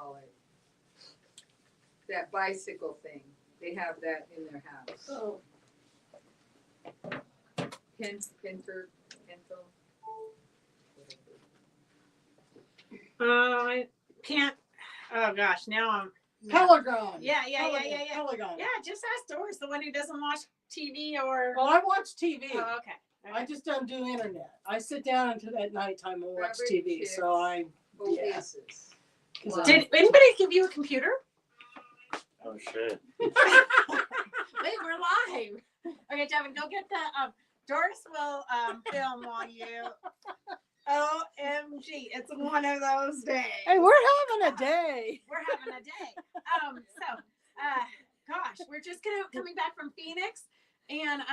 call it? That bicycle thing. They have that in their house. Oh. Pinto. I can't. Oh gosh, now I'm. Polygon. Yeah. Polygon. Yeah, just ask Doris, the one who doesn't watch TV or. Well, I watch TV. Oh, okay. I just don't do internet. I sit down at nighttime and watch Rubber TV. chicks, So I. Yeah. Oasis. Did anybody give you a computer? Oh shit. Wait, we're live. Okay, Devin, go get the. Doris will film on you. OMG, it's one of those days. Hey, we're having a day. We're having a day. Gosh, we're just coming back from Phoenix, and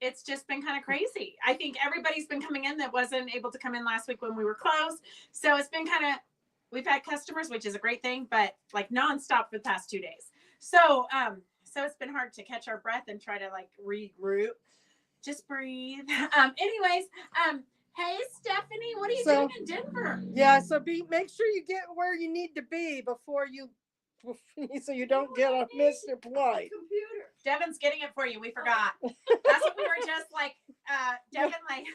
it's just been kind of crazy. I think everybody's been coming in that wasn't able to come in last week when we were closed. So it's been we've had customers, which is a great thing, but like nonstop for the past 2 days. So it's been hard to catch our breath and try to like regroup. Just breathe. Hey, Stephanie, what are you doing in Denver? Yeah, so make sure you get where you need to be before you, so you don't get a Mr. Polite. Computer. Devin's getting it for you. We forgot. That's what we were just like, Devin, like,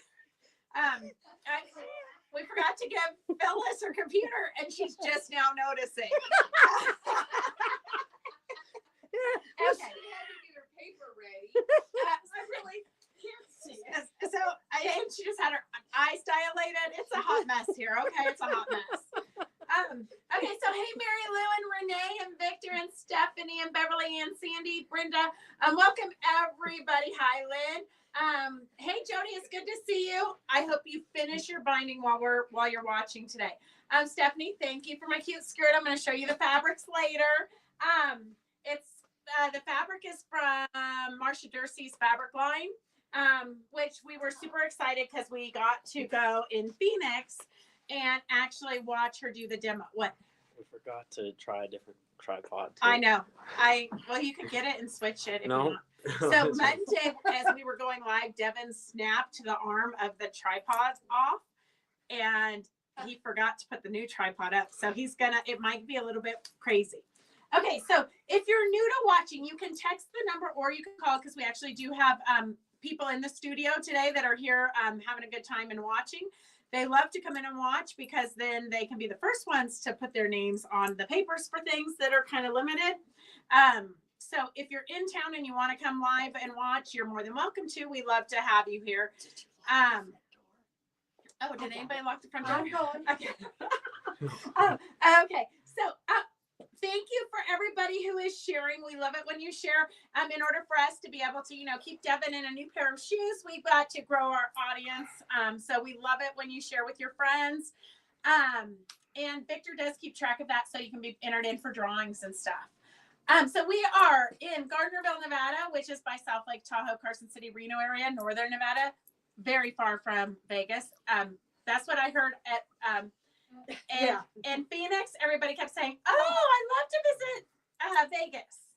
we forgot to give Phyllis her computer, and she's just now noticing. Okay. She had to get her paper ready. I really can't see. So, and she just had her eyes dilated. It's a hot mess here. Okay, it's a hot mess. Okay, so hey, Mary Lou and Renee and Victor and Stephanie and Beverly and Sandy, Brenda, welcome everybody. Hi, Lynn. Hey, Jody, it's good to see you. I hope you finish your binding while you're watching today. Stephanie, thank you for my cute skirt. I'm going to show you the fabrics later. It's the fabric is from Marcia Derse's fabric line, which we were super excited because we got to go in Phoenix and actually watch her do the demo. What? We forgot to try a different tripod too. I know. Well, you could get it and switch it if you want. So Monday, as we were going live, Devin snapped the arm of the tripod off, and he forgot to put the new tripod up. So it might be a little bit crazy. Okay, so if you're new to watching, you can text the number or you can call because we actually do have people in the studio today that are here having a good time and watching. They love to come in and watch because then they can be the first ones to put their names on the papers for things that are kind of limited. So if you're in town and you want to come live and watch, you're more than welcome to. We love to have you here. Did anybody lock the front door? I'm going. Okay. Okay. So thank you for everybody who is sharing. We love it when you share. In order for us to be able to, keep Devin in a new pair of shoes, we've got to grow our audience. So we love it when you share with your friends. And Victor does keep track of that so you can be entered in for drawings and stuff. So we are in Gardnerville, Nevada, which is by South Lake Tahoe, Carson City, Reno area, northern Nevada, very far from Vegas. That's what I heard at in Phoenix. Everybody kept saying, "Oh, I'd love to visit Vegas."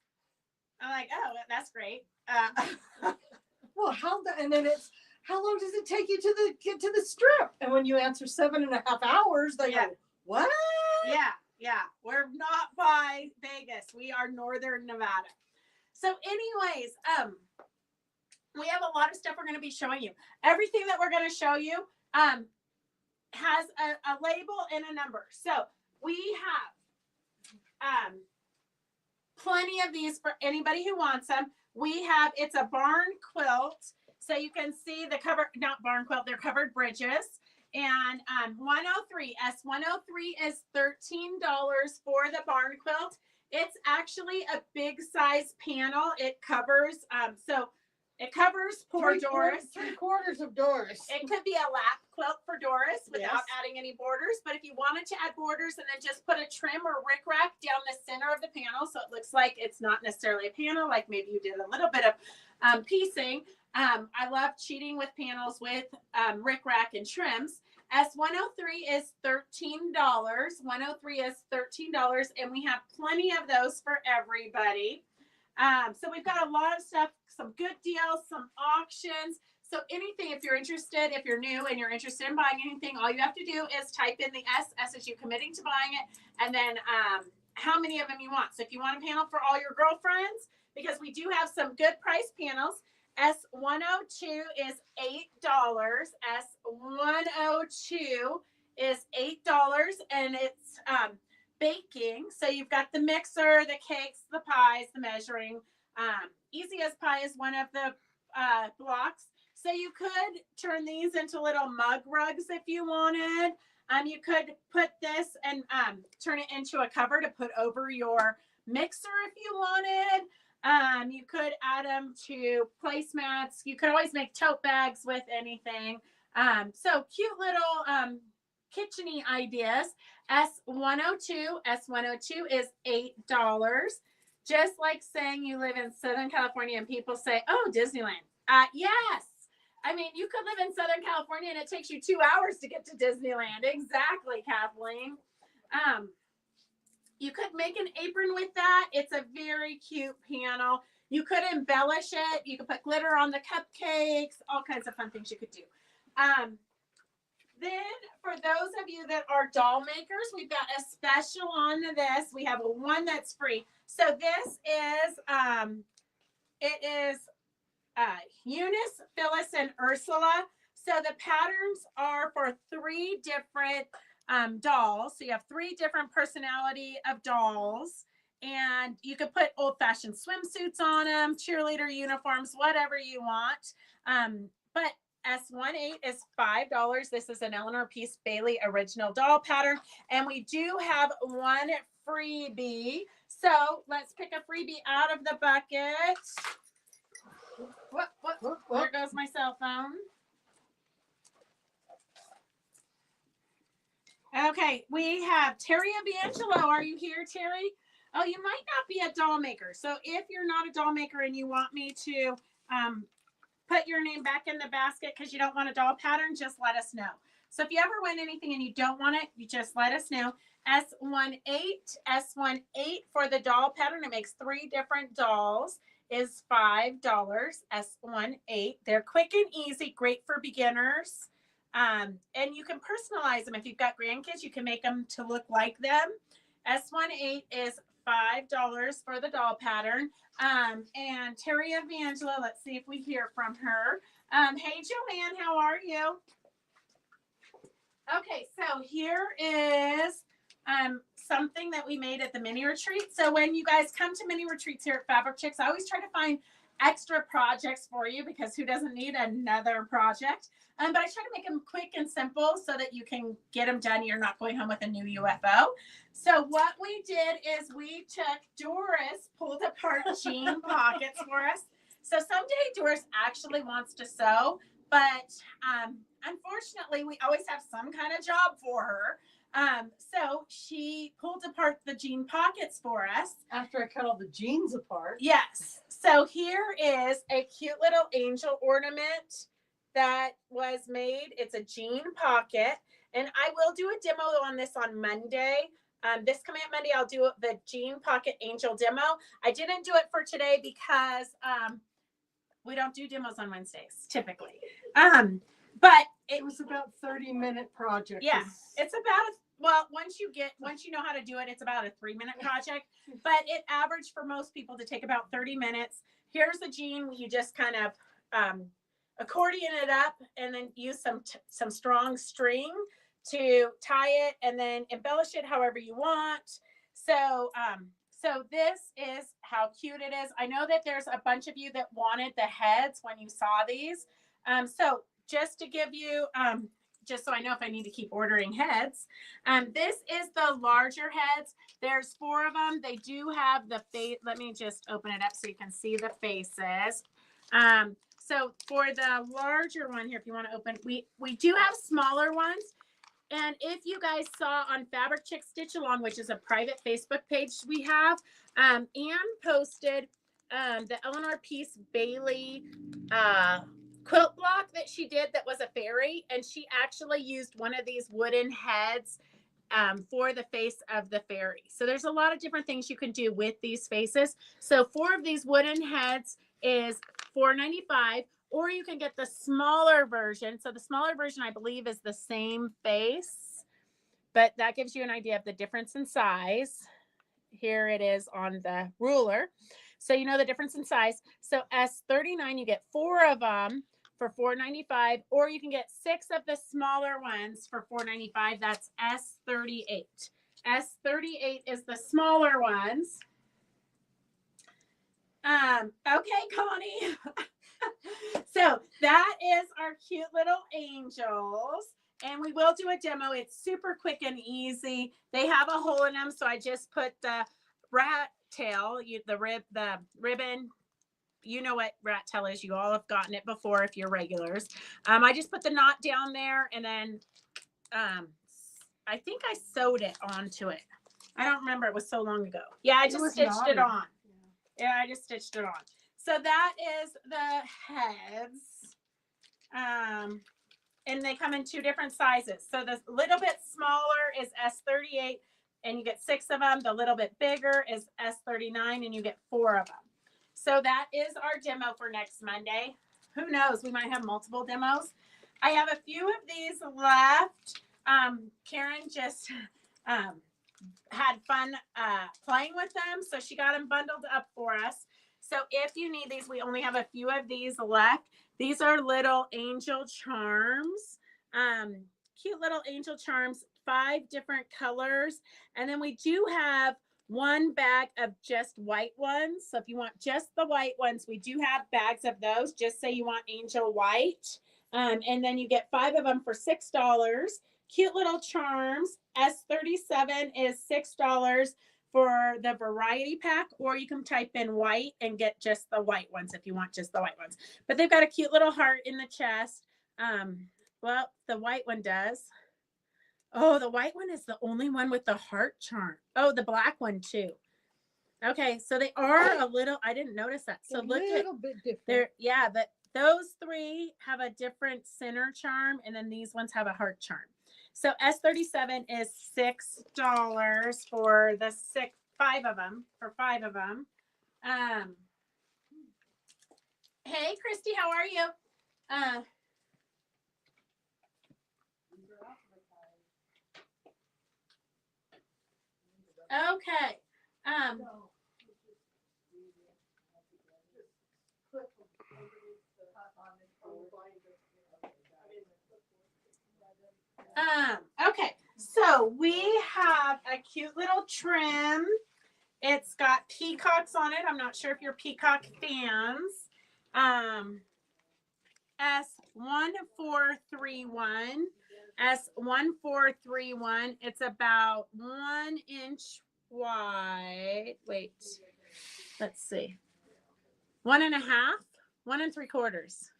I'm like, "Oh, that's great." Well, how long does it take you to get to the strip? And when you answer 7.5 hours, they go, "What?" Yeah. We're not by Vegas. We are northern Nevada. So anyways, we have a lot of stuff we're going to be showing you. Everything that we're going to show you has a label and a number. So we have plenty of these for anybody who wants them. It's a barn quilt. So you can see the cover, not barn quilt, they're covered bridges. And 103, S103 is $13 for the barn quilt. It's actually a big size panel. It covers, it covers poor Doris. 3/4 of Doris. It could be a lap quilt for Doris without adding any borders. But if you wanted to add borders and then just put a trim or rickrack down the center of the panel, so it looks like it's not necessarily a panel, like maybe you did a little bit of piecing. I love cheating with panels with rickrack and trims. S103 is $13. 103 is $13, and we have plenty of those for everybody. So we've got a lot of stuff, some good deals, some auctions, So anything, if you're interested, if you're new and you're interested in buying anything, all you have to do is type in the S as you committing to buying it, and then how many of them you want. So if you want a panel for all your girlfriends, because we do have some good price panels, S102 is $8. S102 is $8, and it's baking. So you've got the mixer, the cakes, the pies, the measuring. Easy as Pie is one of the blocks. So you could turn these into little mug rugs if you wanted. You could put this and turn it into a cover to put over your mixer if you wanted. You could add them to placemats. You could always make tote bags with anything. So cute little kitchen-y ideas. S102 is $8. Just like saying you live in Southern California and people say, oh, Disneyland. Yes. I mean, you could live in Southern California and it takes you 2 hours to get to Disneyland. Exactly, Kathleen. You could make an apron with that. It's a very cute panel. You could embellish it. You could put glitter on the cupcakes, all kinds of fun things you could do. Then for those of you that are doll makers, we've got a special on this. We have one that's free. So this is, it is Eunice, Phyllis, and Ursula. So the patterns are for 3 different dolls. So you have 3 different personality of dolls. And you could put old-fashioned swimsuits on them, cheerleader uniforms, whatever you want. But S18 is $5. This is an Eleanor Peace Bailey original doll pattern. And we do have one freebie. So let's pick a freebie out of the bucket. What? There goes my cell phone. Okay, we have Terry Evangelo. Are you here, Terry? Oh, you might not be a doll maker. So if you're not a doll maker and you want me to put your name back in the basket because you don't want a doll pattern, just let us know. So if you ever win anything and you don't want it, you just let us know. S18 for the doll pattern. It makes 3 different dolls. Is $5. S18. They're quick and easy, great for beginners. And you can personalize them. If you've got grandkids, you can make them to look like them. S18 is $5 for the doll pattern. And Terry Evangela, let's see if we hear from her. Hey, Joanne, how are you? Okay, so here is something that we made at the mini retreat. So when you guys come to mini retreats here at Fabric Chicks, I always try to find extra projects for you because who doesn't need another project? But I try to make them quick and simple so that you can get them done. You're not going home with a new UFO. So what we did is we took Doris, pulled apart jean pockets for us. So someday Doris actually wants to sew, but unfortunately we always have some kind of job for her. So she pulled apart the jean pockets for us. After I cut all the jeans apart. Yes. So here is a cute little angel ornament that was made. It's a jean pocket. And I will do a demo on this on Monday. This coming up Monday, I'll do the jean pocket angel demo. I didn't do it for today because we don't do demos on Wednesdays typically. But It was about 30-minute project. yeah, it's about once you know how to do it, it's about a 3-minute project, but it averaged for most people to take about 30 minutes. Here's the jean. You just kind of accordion it up and then use some strong string to tie it and then embellish it however you want. So this is how cute it is. I know that there's a bunch of you that wanted the heads when you saw these. So just to give you, just so I know if I need to keep ordering heads. This is the larger heads. There's 4 of them. They do have the face. Let me just open it up so you can see the faces. So for the larger one here, if you want to open, we do have smaller ones. And if you guys saw on Fabric Chick Stitch Along, which is a private Facebook page we have, Anne posted the Eleanor Peace Bailey quilt block that she did that was a fairy, and she actually used one of these wooden heads for the face of the fairy. So there's a lot of different things you can do with these faces. So 4 of these wooden heads is $4.95, or you can get the smaller version. So the smaller version, I believe, is the same face, but that gives you an idea of the difference in size. Here it is on the ruler. So you know the difference in size. So S39, you get 4 of them for $4.95, or you can get 6 of the smaller ones for $4.95. That's S38. S38 is the smaller ones. Okay, Connie. So that is our cute little angels. And we will do a demo. It's super quick and easy. They have a hole in them, so I just put the rat tail, the ribbon. You know what rat tail is. You all have gotten it before if you're regulars. I just put the knot down there, and then I think I sewed it onto it. I don't remember. It was so long ago. Yeah, I just stitched it on. Yeah, I just stitched it on. So that is the heads. And they come in 2 different sizes. So the little bit smaller is S38, and you get 6 of them. The little bit bigger is S39, and you get 4 of them. So that is our demo for next Monday. Who knows? We might have multiple demos. I have a few of these left. Karen just had fun playing with them, so she got them bundled up for us. So if you need these, we only have a few of these left. These are little angel charms, cute little angel charms, 5 different colors. And then we do have 1 bag of just white ones. So if you want just the white ones, we do have bags of those. Just say you want angel white. And then you get 5 of them for $6. Cute little charms. S37 is $6 for the variety pack, or you can type in white and get just the white ones if you want just the white ones. But they've got a cute little heart in the chest. Well, the white one does. Oh, the white one is the only one with the heart charm. Oh, the black one too. Okay, so they are a little, I didn't notice that. So look at, bit different. they're, yeah, but those 3 have a different center charm, and then these ones have a heart charm. So S37 is $6 for the 5 of them, for 5 of them. Hey, Christy, how are you? Okay. Okay, so we have a cute little trim. It's got peacocks on it. I'm not sure if you're peacock fans. S1431. S1431. It's about 1 inch wide. Wait, let's see. 1.5, 1 3/4.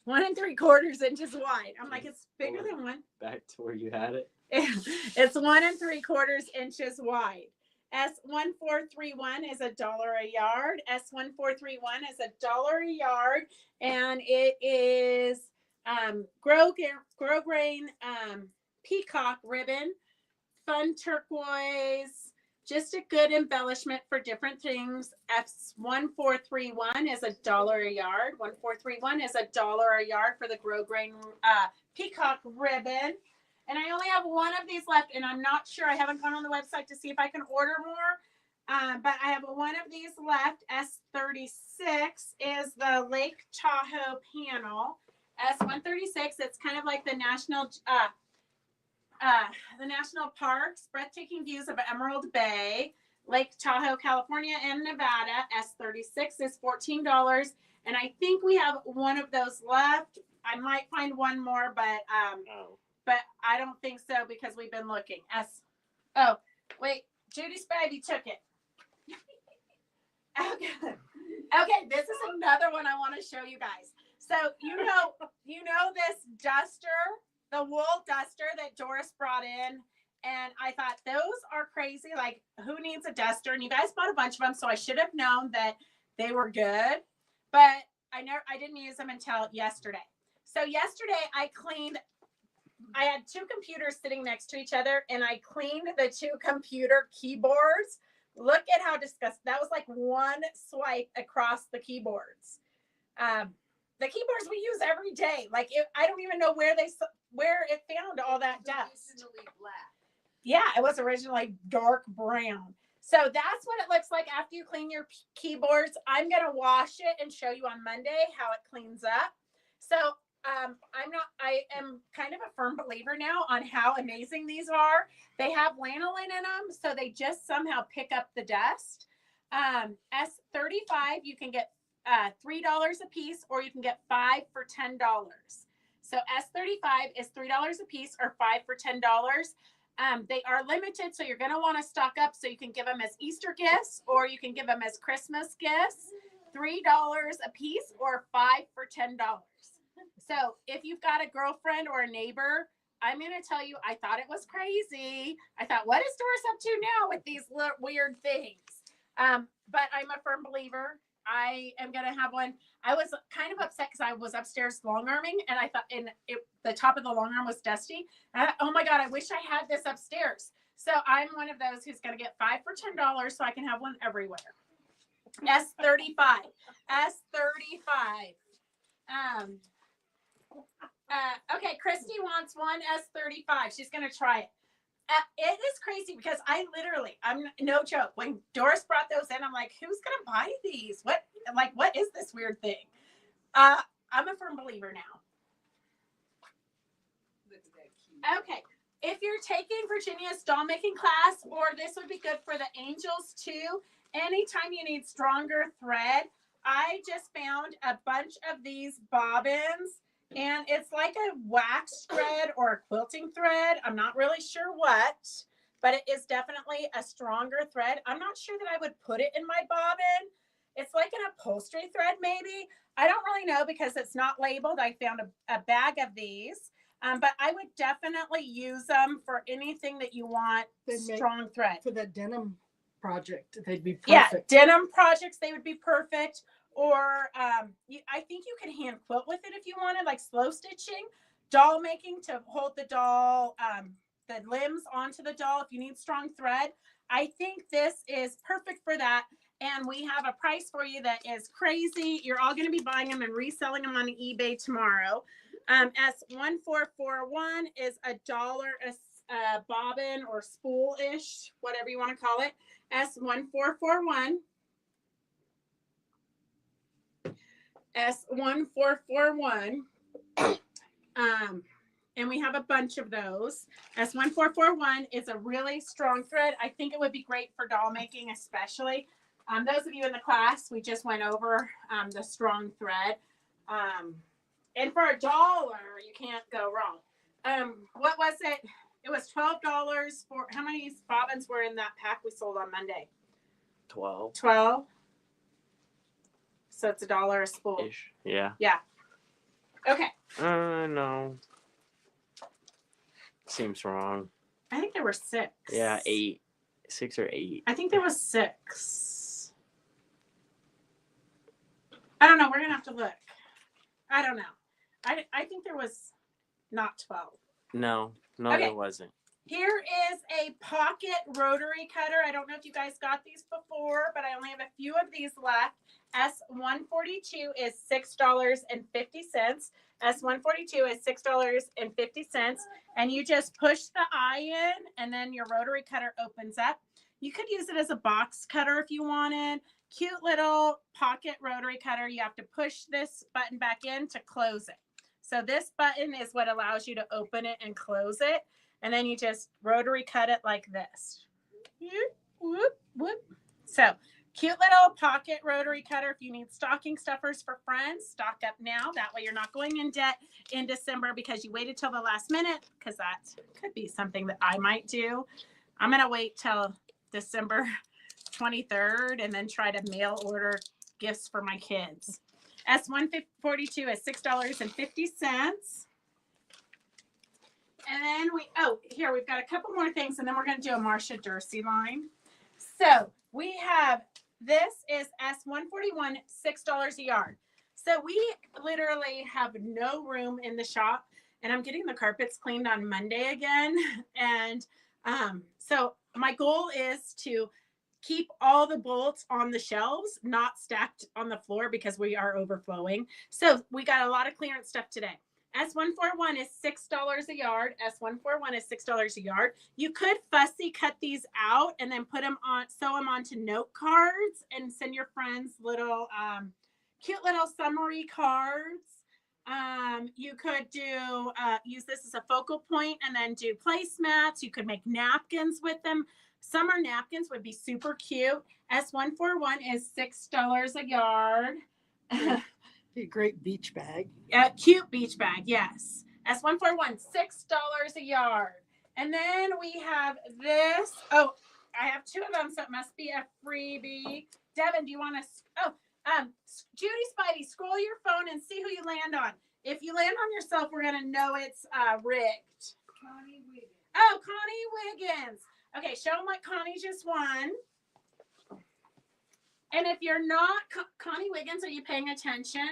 1 3/4 inches wide. I'm like, it's bigger than 1. Back to where you had it. It's 1 3/4 inches wide. S1431 is $1 a yard. S1431 is $1 a yard, and it is grosgrain peacock ribbon, fun turquoise, just a good embellishment for different things. S1431 is $1 a yard. 1431 is $1 a yard for the grosgrain peacock ribbon. And I only have 1 of these left, and I'm not sure. I haven't gone on the website to see if I can order more. But I have 1 of these left. S36 is the Lake Tahoe panel. S136, it's kind of like the national parks, breathtaking views of Emerald Bay, Lake Tahoe, California, and Nevada. S36 is $14. And I think we have 1 of those left. I might find 1 more, but but I don't think so because we've been looking. Oh, wait, Judy Spivey took it. Okay, this is another one I want to show you guys. So you know this duster, the wool duster that Doris brought in, and I thought those are crazy. Like, who needs a duster? And you guys bought a bunch of them, so I should have known that they were good, but I didn't use them until yesterday. So yesterday I had 2 computers sitting next to each other, and I cleaned the 2 computer keyboards. Look at how disgusting. That was like 1 swipe across the keyboards. the keyboards we use every day. Like I don't even know where it found all that dust. Originally black. Yeah, it was originally dark brown. So that's what it looks like after you clean your keyboards. I'm gonna wash it and show you on Monday how it cleans up. So I am kind of a firm believer now on how amazing these are. They have lanolin in them, so they just somehow pick up the dust. S35, you can get $3 a piece, or you can get 5 for $10. So S35 is $3 a piece or 5 for $10. They are limited, so you're going to want to stock up so you can give them as Easter gifts, or you can give them as Christmas gifts. $3 a piece or 5 for $10. So if you've got a girlfriend or a neighbor, I'm going to tell you, I thought it was crazy. I thought, what is Doris up to now with these weird things? But I'm a firm believer. I am going to have one. I was kind of upset because I was upstairs long arming, and I thought, the top of the long arm was dusty. And oh my God, I wish I had this upstairs. So I'm one of those who's going to get 5 for $10 so I can have one everywhere. S35. S35. Okay, Christy wants one S35. She's going to try it. It is crazy because I'm no joke. When Doris brought those in, I'm like, who's going to buy these? What is this weird thing? I'm a firm believer now. Look at that cute. Okay. If you're taking Virginia's doll making class, or this would be good for the angels too, anytime you need stronger thread, I just found a bunch of these bobbins, and it's like a wax thread or a quilting thread. I'm not really sure what, but it is definitely a stronger thread. I'm not sure that I would put it in my bobbin. It's like an upholstery thread maybe. I don't really know because it's not labeled. I found a bag of these. But I would definitely use them for anything that you want strong thread. For the denim project, they'd be perfect. Yeah, denim projects, they would be perfect. Or I think you could hand quilt with it if you wanted, like slow stitching. Doll making to hold the doll, the limbs onto the doll if you need strong thread. I think this is perfect for that. And we have a price for you that is crazy. You're all going to be buying them and reselling them on eBay tomorrow. S1441 is $1 a bobbin or spool-ish, whatever you want to call it. S1441. S1441. And we have a bunch of those. S1441 is a really strong thread. I think it would be great for doll making, especially. Those of you in the class, we just went over the strong thread. And for $1, you can't go wrong. What was it? It was $12 for, how many bobbins were in that pack we sold on Monday? 12. 12. So it's $1 a spool. Ish. Yeah. Yeah. Okay. No. Seems wrong. I think there were 6. Yeah, 8. 6 or 8. I think there was 6. I don't know. We're going to have to look. I don't know. I think there was not 12. No, Okay. There wasn't. Here is a pocket rotary cutter. I don't know if you guys got these before, but I only have a few of these left. S142 is $6.50. S142 is $6.50. And you just push the eye in, and then your rotary cutter opens up. You could use it as a box cutter if you wanted. Cute little pocket rotary cutter. You have to push this button back in to close it. So this button is what allows you to open it and close it. And then you just rotary cut it like this. Whoop, whoop. So cute little pocket rotary cutter. If you need stocking stuffers for friends, stock up now. That way you're not going in debt in December because you waited till the last minute, because that could be something that I might do. I'm going to wait till December 23rd and then try to mail order gifts for my kids. S142 is $6.50. And then we've got a couple more things, and then we're going to do a Marcia Derse line. So we have, this is S141, $6 a yard. So we literally have no room in the shop, and I'm getting the carpets cleaned on Monday again. And so my goal is to keep all the bolts on the shelves, not stacked on the floor because we are overflowing. So we got a lot of clearance stuff today. S141 is $6 a yard. S141 is $6 a yard. You could fussy cut these out and then put them on, sew them onto note cards and send your friends little cute little summary cards. You could do use this as a focal point and then do placemats. You could make napkins with them. Summer napkins would be super cute. S141 is $6 a yard. Be a great beach bag. Cute beach bag, yes. S141, $6 a yard. And then we have this. Oh, I have two of them, so it must be a freebie. Devin, do you want to? Judy Spidey, scroll your phone and see who you land on. If you land on yourself, we're gonna know it's rigged. Connie Wiggins. Oh, Connie Wiggins. Okay, show them what Connie just won. And if you're not Connie Wiggins, are you paying attention?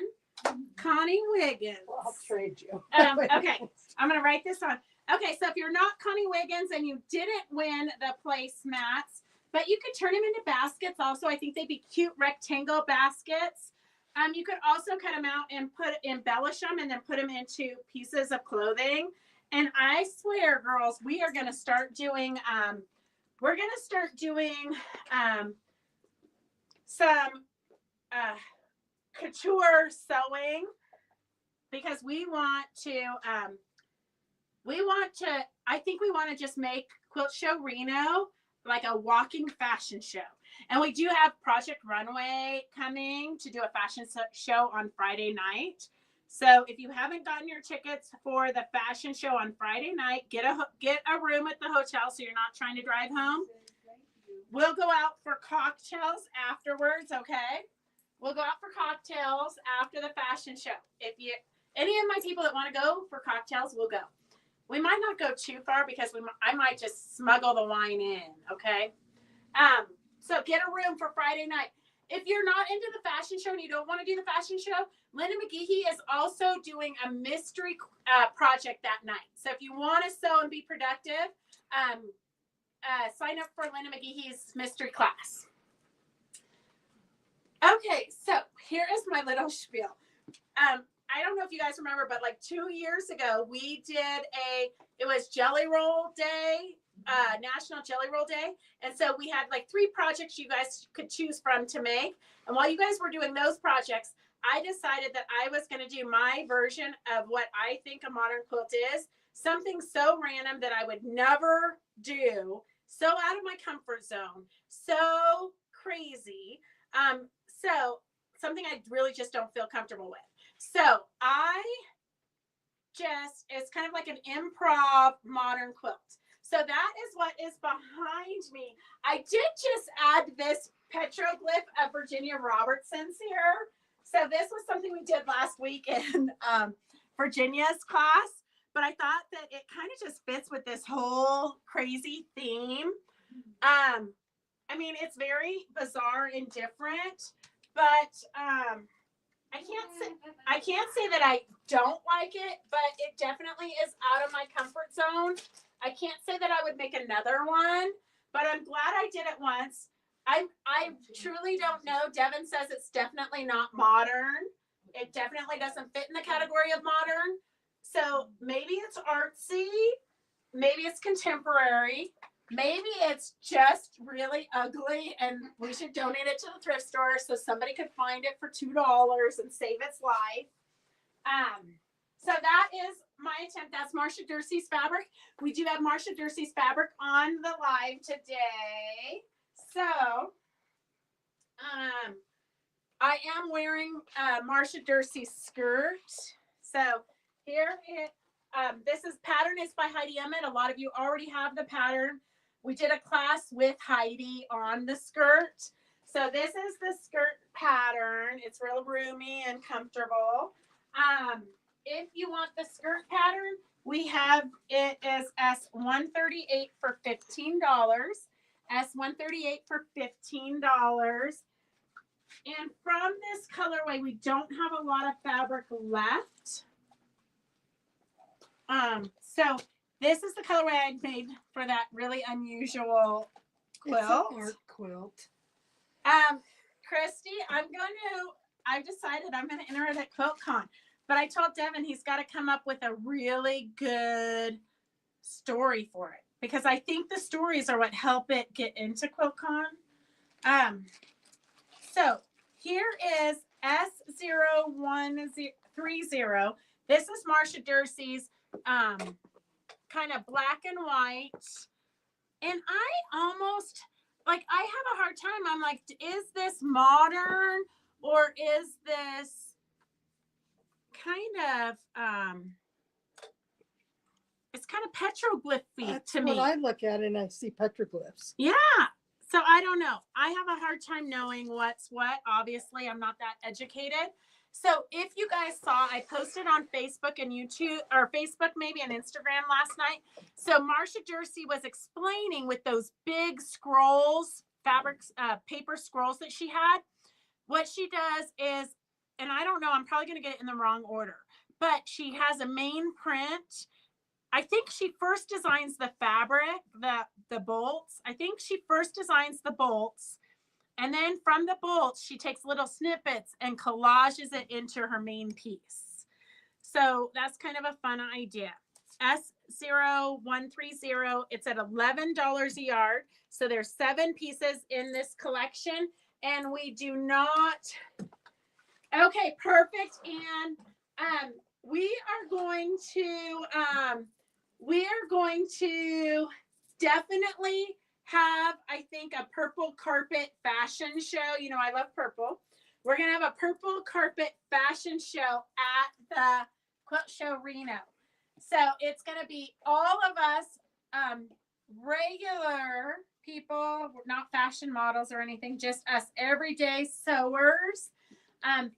Connie Wiggins. I'll trade you. Okay, I'm gonna write this on. Okay, so if you're not Connie Wiggins and you didn't win the placemats, but you could turn them into baskets also. I think they'd be cute rectangle baskets. You could also cut them out and embellish them and then put them into pieces of clothing. And I swear, girls, we are gonna start doing some couture sewing because we want to I think we want to just make Quilt Show Reno like a walking fashion show. And we do have Project Runway coming to do a fashion show on Friday night. So if you haven't gotten your tickets for the fashion show on Friday night, get a room at the hotel so you're not trying to drive home. We'll go out for cocktails afterwards, okay? We'll go out for cocktails after the fashion show. If any of my people that want to go for cocktails, will go. We might not go too far because I might just smuggle the wine in, okay? So get a room for Friday night. If you're not into the fashion show and you don't want to do the fashion show, Linda McGehee is also doing a mystery project that night. So if you want to sew and be productive, sign up for Linda McGehee's mystery class. Okay, so here is my little spiel. I don't know if you guys remember, but like 2 years ago, we did it was Jelly Roll Day, National Jelly Roll Day. And so we had like 3 projects you guys could choose from to make. And while you guys were doing those projects, I decided that I was going to do my version of what I think a modern quilt is. Something so random that I would never do. So out of my comfort zone. So crazy. So something I really just don't feel comfortable with. So it's kind of like an improv modern quilt. So that is what is behind me. I did just add this petroglyph of Virginia Robertson's here. So this was something we did last week in Virginia's class, but I thought that it kind of just fits with this whole crazy theme. I mean, it's very bizarre and different, but I can't say that I don't like it, but it definitely is out of my comfort zone. I can't say that I would make another one, but I'm glad I did it once. I truly don't know. Devin says it's definitely not modern. It definitely doesn't fit in the category of modern. So maybe it's artsy. Maybe it's contemporary. Maybe it's just really ugly and we should donate it to the thrift store so somebody could find it for $2 and save its life. So that is my attempt. That's Marcia Derse's fabric. We do have Marcia Derse's fabric on the live today. So I am wearing Marcia Derse's skirt. So here this pattern is by Heidi Emmett. A lot of you already have the pattern. We did a class with Heidi on the skirt. So this is the skirt pattern. It's real roomy and comfortable. If you want the skirt pattern, we have it as S138 for $15. S138 for $15. And from this colorway, we don't have a lot of fabric left. So this is the colorway I made for that really unusual quilt. art quilt. Christy, I've decided I'm going to enter it at QuiltCon, but I told Devin he's got to come up with a really good story for it because I think the stories are what help it get into QuiltCon. So here is S0130. This is Marcia Derse's kind of black and white. And I almost, like, I have a hard time. I'm like, is this modern or is this kind of, it's kind of petroglyphy That's to me. what I look at and I see petroglyphs. Yeah. So I don't know. I have a hard time knowing what's what. Obviously, I'm not that educated. So if you guys saw, I posted on Facebook and YouTube, or Facebook maybe and Instagram last night. So Marcia Derse was explaining with those big scrolls, paper scrolls that she had. What she does is, and I don't know, I'm probably going to get it in the wrong order, but she has a main print. I think she first designs the fabric, the bolts. I think she first designs the bolts. And then from the bolts, she takes little snippets and collages it into her main piece. So that's kind of a fun idea. S0130, it's at $11 a yard. So there's 7 pieces in this collection. And we do not, okay, perfect. And we are going to definitely have, I think, a purple carpet fashion show. You know, I love purple. We're going to have a purple carpet fashion show at the Quilt Show Reno. So it's going to be all of us, regular people, not fashion models or anything, just us everyday sewers.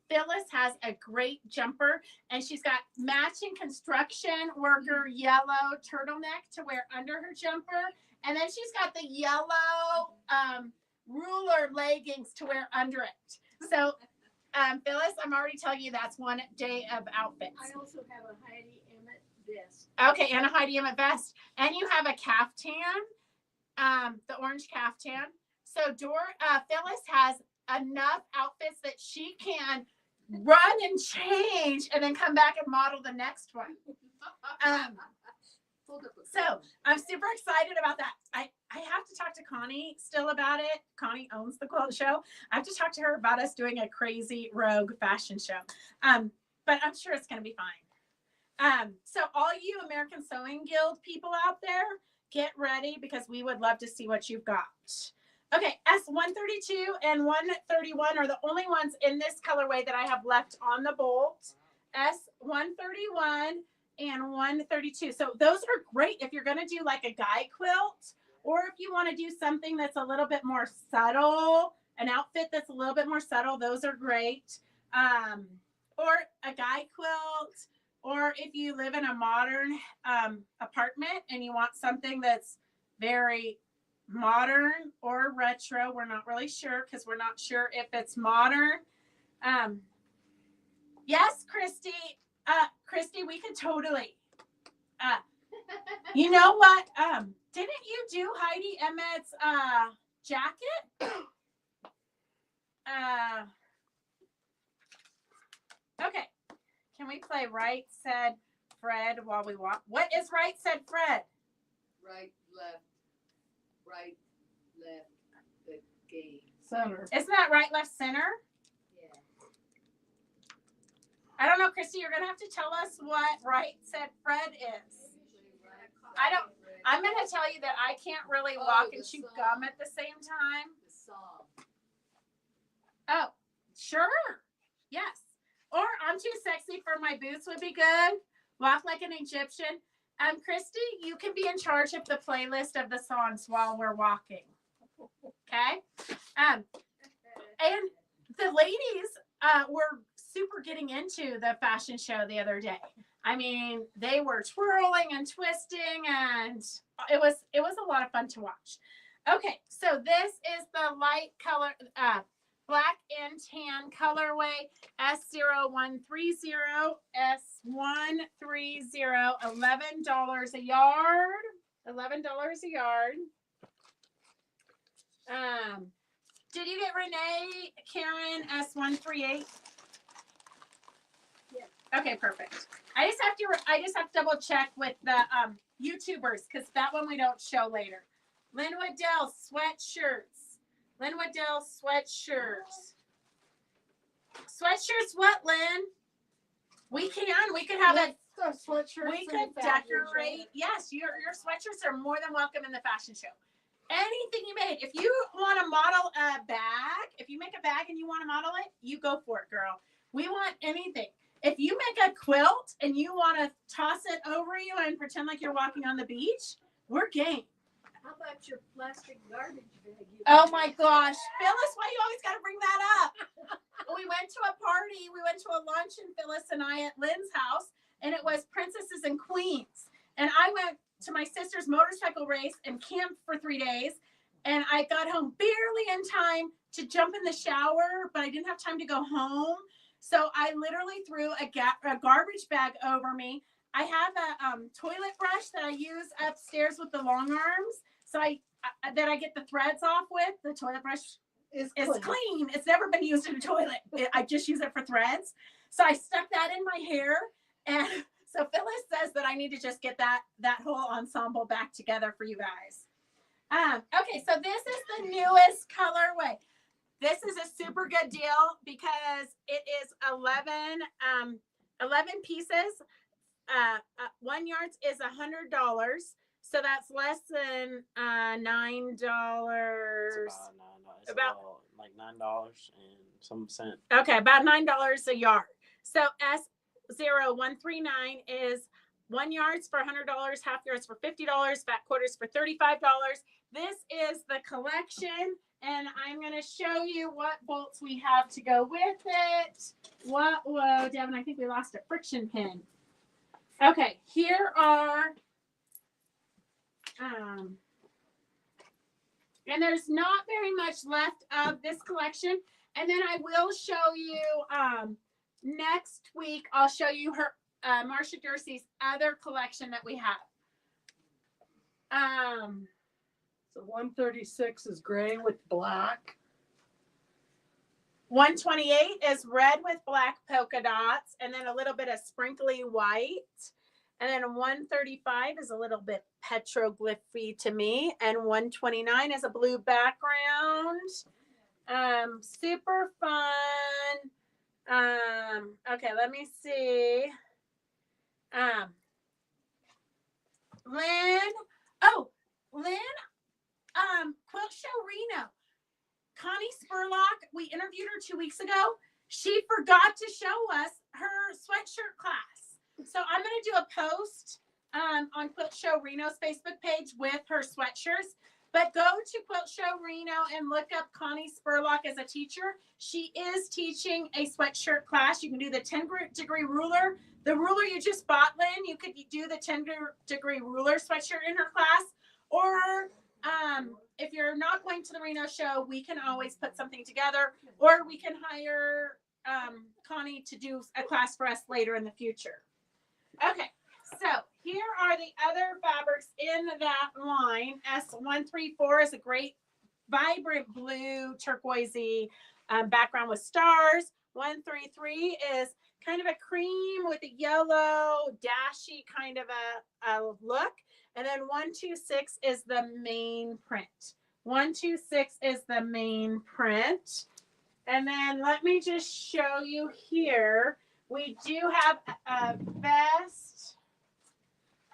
Phyllis has a great jumper and she's got matching construction worker yellow turtleneck to wear under her jumper. And then she's got the yellow ruler leggings to wear under it. So, Phyllis, I'm already telling you that's one day of outfits. I also have a Heidi Emmett vest. Okay, and a Heidi Emmett vest. And you have a caftan, the orange caftan. So Phyllis has enough outfits that she can run and change and then come back and model the next one. So I'm super excited about that. I have to talk to Connie still about it. Connie owns the quilt show. I have to talk to her about us doing a crazy rogue fashion show. But I'm sure it's going to be fine. So all you American Sewing Guild people out there, get ready because we would love to see what you've got. Okay, S132 and 131 are the only ones in this colorway that I have left on the bolt. S131 and 132. So those are great if you're going to do like a guy quilt, or if you want to do something that's a little bit more subtle, an outfit that's a little bit more subtle. Those are great. Or a guy quilt, or if you live in a modern apartment and you want something that's very modern or retro. We're not really sure because we're not sure if it's modern. Yes, Christy. Christy, we could totally. You know what? Didn't you do Heidi Emmett's jacket? Okay. Can we play Right Said Fred while we walk? What is Right Said Fred? Right, left, the game. Center. Isn't that right, left, center? Yeah. I don't know, Christy. You're gonna have to tell us what Right Said Fred is. I'm gonna tell you that I can't really walk and chew gum at the same time. The song. Oh, sure. Yes. Or I'm too sexy for my boots would be good. Walk like an Egyptian. Christy, you can be in charge of the playlist of the songs while we're walking. Okay? And the ladies were super getting into the fashion show the other day. I mean, they were twirling and twisting, and it was a lot of fun to watch. Okay, so this is the light color, black and tan colorway, S0130, S130, $11 a yard. $11 a yard. Did you get Renee Karen S138? Yeah. Okay, perfect. I just have to double check with the YouTubers because that one we don't show later. Lynn Waddell sweatshirts. Lynn Waddell sweatshirts. Sweatshirts what, Lynn? We could have it. Sweatshirts. We could decorate. Yes, your sweatshirts are more than welcome in the fashion show. Anything you made. If you want to model a bag, if you make a bag and you want to model it, you go for it, girl. We want anything. If you make a quilt and you want to toss it over you and pretend like you're walking on the beach, we're game. How about your plastic garbage bag? Oh my gosh. Phyllis, why you always got to bring that up? We went to a party. We went to a luncheon, Phyllis and I, at Lynn's house, and it was princesses and queens. And I went to my sister's motorcycle race and camped for 3 days. And I got home barely in time to jump in the shower, but I didn't have time to go home. So I literally threw a garbage bag over me. I have a toilet brush that I use upstairs with the long arms. So that I get the threads off with. The toilet brush is clean. It's never been used in a toilet. I just use it for threads. So I stuck that in my hair. And so Phyllis says that I need to just get that whole ensemble back together for you guys. Okay, so this is the newest colorway. This is a super good deal because it is 11 pieces. 1 yard is $100. So that's less than $9. It's about like $9 and some cent. Okay, about $9 a yard. So S0139 is 1 yard for $100, half yards for $50, fat quarters for $35. This is the collection, and I'm going to show you what bolts we have to go with it. Whoa, Devin, I think we lost a friction pin. Okay, here are, and there's not very much left of this collection. And then I will show you, next week, I'll show you her, Marcia Derse's other collection that we have. So 136 is gray with black. 128 is red with black polka dots and then a little bit of sprinkly white. And then 135 is a little bit petroglyphy to me. And 129 is a blue background. Super fun. Okay, let me see. Lynn, Quilt Show Reno. Connie Spurlock, we interviewed her 2 weeks ago. She forgot to show us her sweatshirt class. So I'm going to do a post on Quilt Show Reno's Facebook page with her sweatshirts. But go to Quilt Show Reno and look up Connie Spurlock as a teacher. She is teaching a sweatshirt class. You can do the 10-degree ruler. The ruler you just bought, Lynn, you could do the 10-degree ruler sweatshirt in her class. Or if you're not going to the Reno show, we can always put something together. Or we can hire Connie to do a class for us later in the future. Okay, so here are the other fabrics in that line. S134 is a great vibrant blue turquoisey background with stars. 133 is kind of a cream with a yellow dashy kind of a look. And then 126 is the main print. 126 is the main print. And then let me just show you here. We do have a vest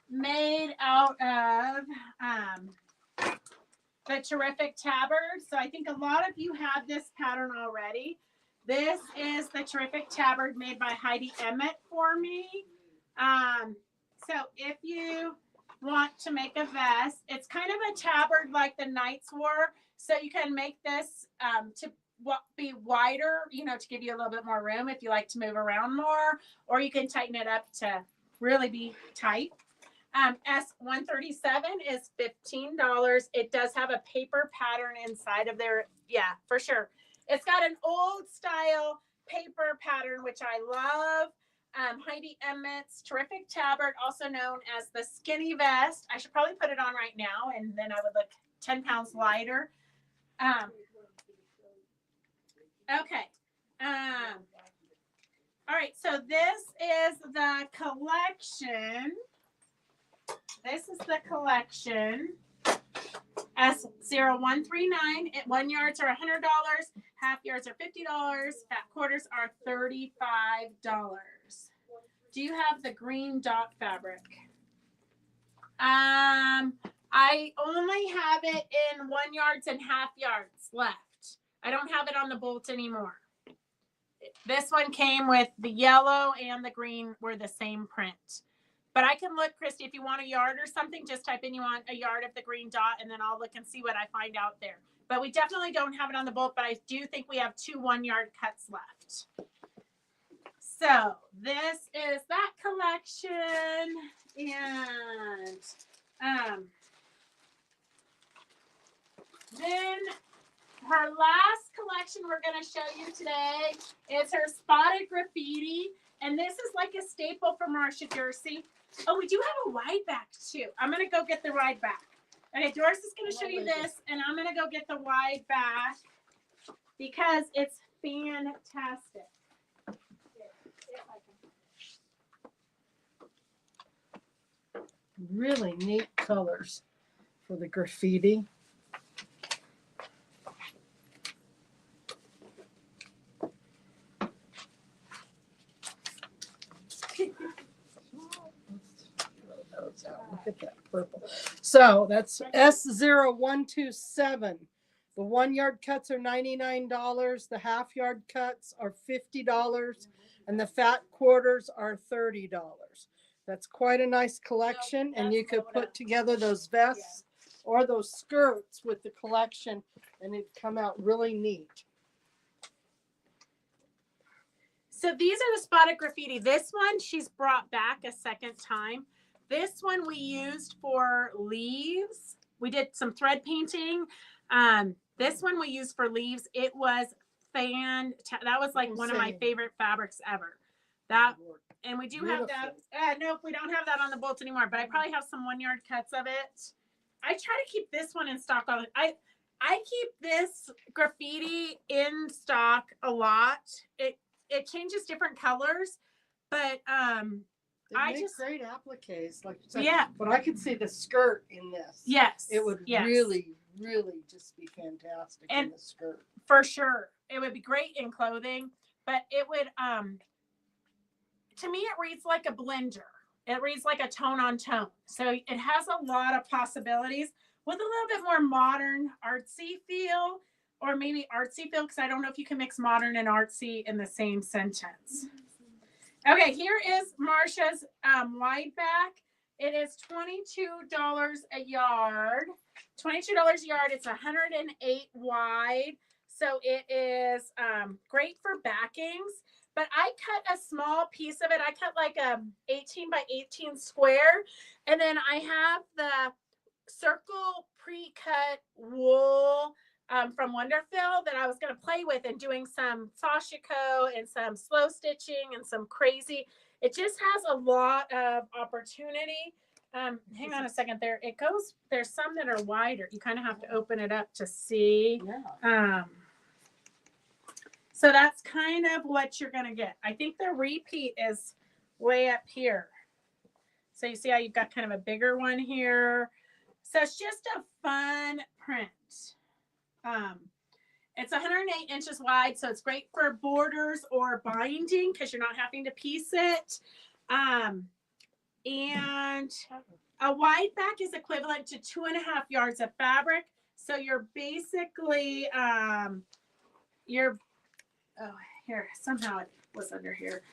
made out of the Terrific Tabard. So I think a lot of you have this pattern already. This is the Terrific Tabard made by Heidi Emmett for me. So if you want to make a vest, it's kind of a tabard like the Knights wore. So you can make this to be wider, to give you a little bit more room if you like to move around more, or you can tighten it up to really be tight. S137 is $15. It does have a paper pattern inside of there. Yeah, for sure. It's got an old style paper pattern, which I love. Heidi Emmett's Terrific Tabard, also known as the skinny vest. I should probably put it on right now, and then I would look 10 pounds lighter. Okay. All right. So this is the collection. This is the collection. S0139. 1 yards are $100. Half yards are $50. Fat quarters are $35. Do you have the green dot fabric? I only have it in 1 yards and half yards left. I don't have it on the bolt anymore. This one came with the yellow and the green were the same print. But I can look, Christy, if you want a yard or something, just type in you want a yard of the green dot, and then I'll look and see what I find out there. But we definitely don't have it on the bolt, but I do think we have 2 1-yard cuts left. So this is that collection. And then her last collection we're going to show you today is her spotted graffiti. And this is like a staple from Marcia Derse. Oh, we do have a wide back too. I'm going to go get the wide back. Okay, Doris is going to show you this, and I'm going to go get the wide back because it's fantastic. Really neat colors for the graffiti. Look at that purple. So that's S0127. The 1 yard cuts are $99. The half yard cuts are $50. And the fat quarters are $30. That's quite a nice collection. And you could put together those vests or those skirts with the collection, and it'd come out really neat. So these are the spotted graffiti. This one she's brought back a second time. This one we used for leaves. We did some thread painting. This one we used for leaves. It was fantastic. That was like one of my favorite fabrics ever. That, and we do have that. Nope, we don't have that on the bolts anymore, but I probably have some 1 yard cuts of it. I try to keep this one in stock. I keep this graffiti in stock a lot. It changes different colors, but They make great appliques, like you said. Yeah. But I could see the skirt in this. Yes, It would really just be fantastic in the skirt. for sure. It would be great in clothing, but it would to me it reads like a blender. It reads like a tone on tone. So it has a lot of possibilities with a little bit more modern artsy feel, or maybe artsy feel, because I don't know if you can mix modern and artsy in the same sentence. Okay, here is Marcia's wide back. It is $22 a yard. $22 a yard. It's 108 wide. So it is great for backings. But I cut a small piece of it. I cut like a 18 by 18 square. And then I have the circle pre-cut wool from Wonderfill that I was going to play with and doing some sashiko and some slow stitching and some crazy. It just has a lot of opportunity. Hang on a second there. It goes, there's some that are wider. You kind of have to open it up to see. Yeah. So that's kind of what you're going to get. I think the repeat is way up here. So you see how you've got kind of a bigger one here. So it's just a fun print. It's 108 inches wide, so it's great for borders or binding because you're not having to piece it. And a wide back is equivalent to 2.5 yards of fabric. So you're basically, here, somehow it was under here.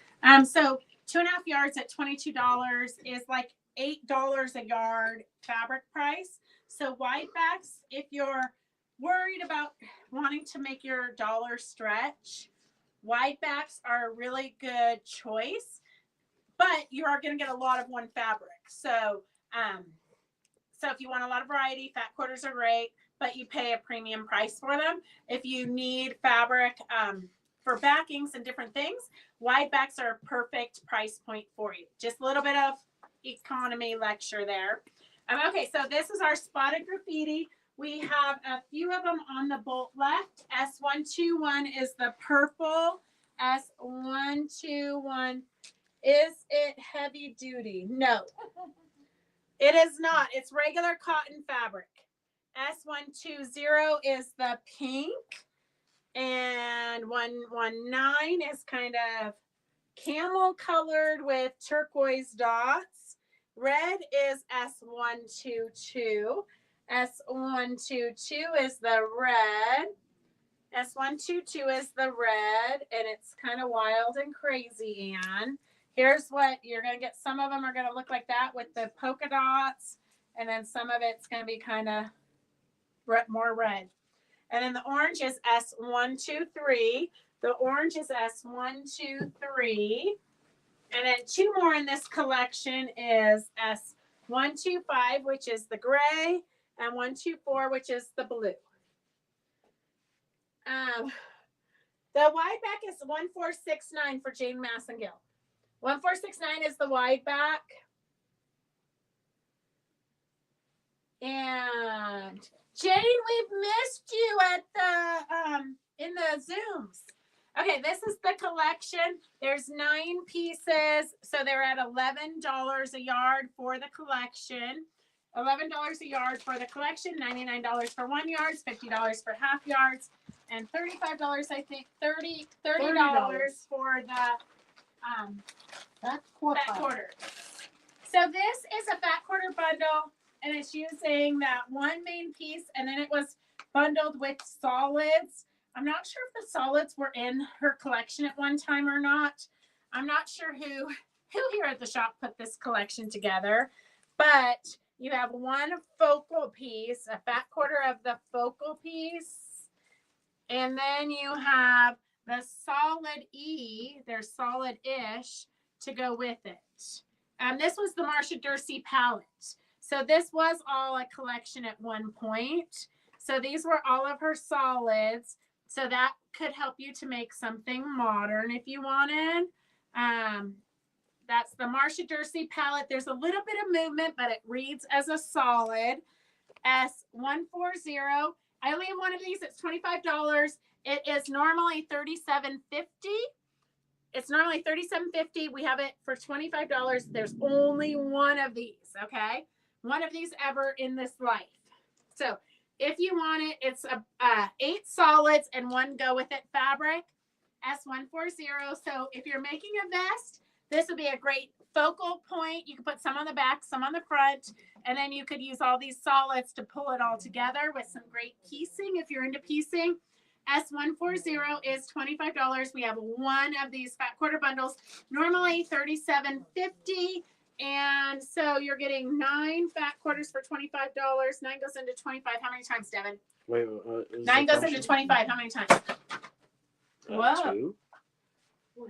So 2.5 yards at $22 is like $8 a yard fabric price. So wide backs, if you're worried about wanting to make your dollar stretch, wide backs are a really good choice, but you are going to get a lot of one fabric. So if you want a lot of variety, fat quarters are great, but you pay a premium price for them. If you need fabric for backings and different things, wide backs are a perfect price point for you. Just a little bit of economy lecture there. Okay, so this is our spotted graffiti. We have a few of them on the bolt left. S121 is the purple. S121. Is it heavy duty? No. It is not. It's regular cotton fabric. S120 is the pink. And 119 is kind of camel colored with turquoise dots. Red is S122. S122 is the red. S122 is the red, and it's kind of wild and crazy, Anne. Here's what you're going to get. Some of them are going to look like that with the polka dots, and then some of it's going to be kind of more red. And then the orange is S123. The orange is S123. And then two more in this collection is S125, which is the gray, and 124, which is the blue. The wide back is 1469 for Jane Massengill. 1469 is the wide back. And Jane, we've missed you at the in the Zooms. Okay, this is the collection. There's 9 pieces, so they're at $11 a yard for the collection. $11 a yard for the collection, $99 for 1 yard, $50 for half yards, and $35, I think, $30 for the fat quarter. So this is a fat quarter bundle, and it's using that one main piece, and then it was bundled with solids. I'm not sure if the solids were in her collection at one time or not. I'm not sure who here at the shop put this collection together, but you have one focal piece, a fat quarter of the focal piece, and then you have the solid E, they're solid-ish, to go with it. This was the Marcia Derse palette. So this was all a collection at one point. So these were all of her solids. So that could help you to make something modern if you wanted. That's the Marcia Derse palette. There's a little bit of movement, but it reads as a solid. S140. I only have one of these. It's $25. It is normally $37.50. It's normally $37.50. We have it for $25. There's only one of these, okay? One of these ever in this life. So if you want it, it's 8 solids and 1 go with it fabric. S140. So if you're making a vest, this would be a great focal point. You can put some on the back, some on the front, and then you could use all these solids to pull it all together with some great piecing if you're into piecing. S140 is $25. We have one of these fat quarter bundles, normally $37.50. And so you're getting 9 fat quarters for $25. 9 goes into 25. How many times, Devin? Wait, 9 goes into 25. How many times? Whoa. 2?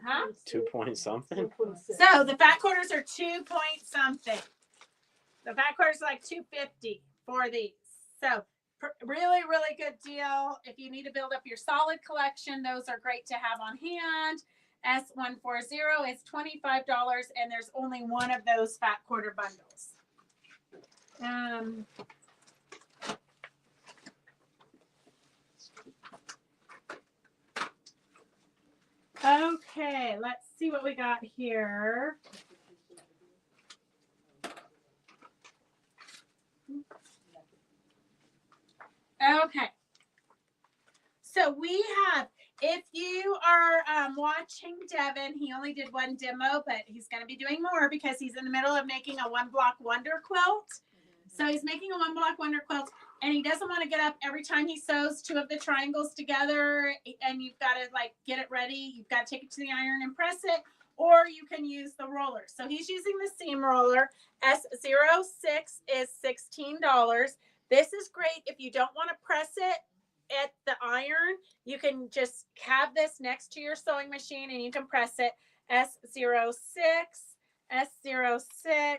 Huh? 2 point something? So the fat quarters are 2 point something. The fat quarters are like $2.50 for these. So really, really good deal. If you need to build up your solid collection, those are great to have on hand. S140 is $25, and there's only one of those fat quarter bundles. Okay, let's see what we got here. Okay. So we have, if you are watching Devin, he only did one demo, but he's going to be doing more because he's in the middle of making a 1-block wonder quilt. So he's making a 1-block wonder quilt, and he doesn't want to get up every time he sews 2 of the triangles together, and you've got to like get it ready. You've got to take it to the iron and press it, or you can use the roller. So he's using the seam roller. S06 is $16. This is great if you don't want to press it at the iron. You can just have this next to your sewing machine and you can press it. S06, S06,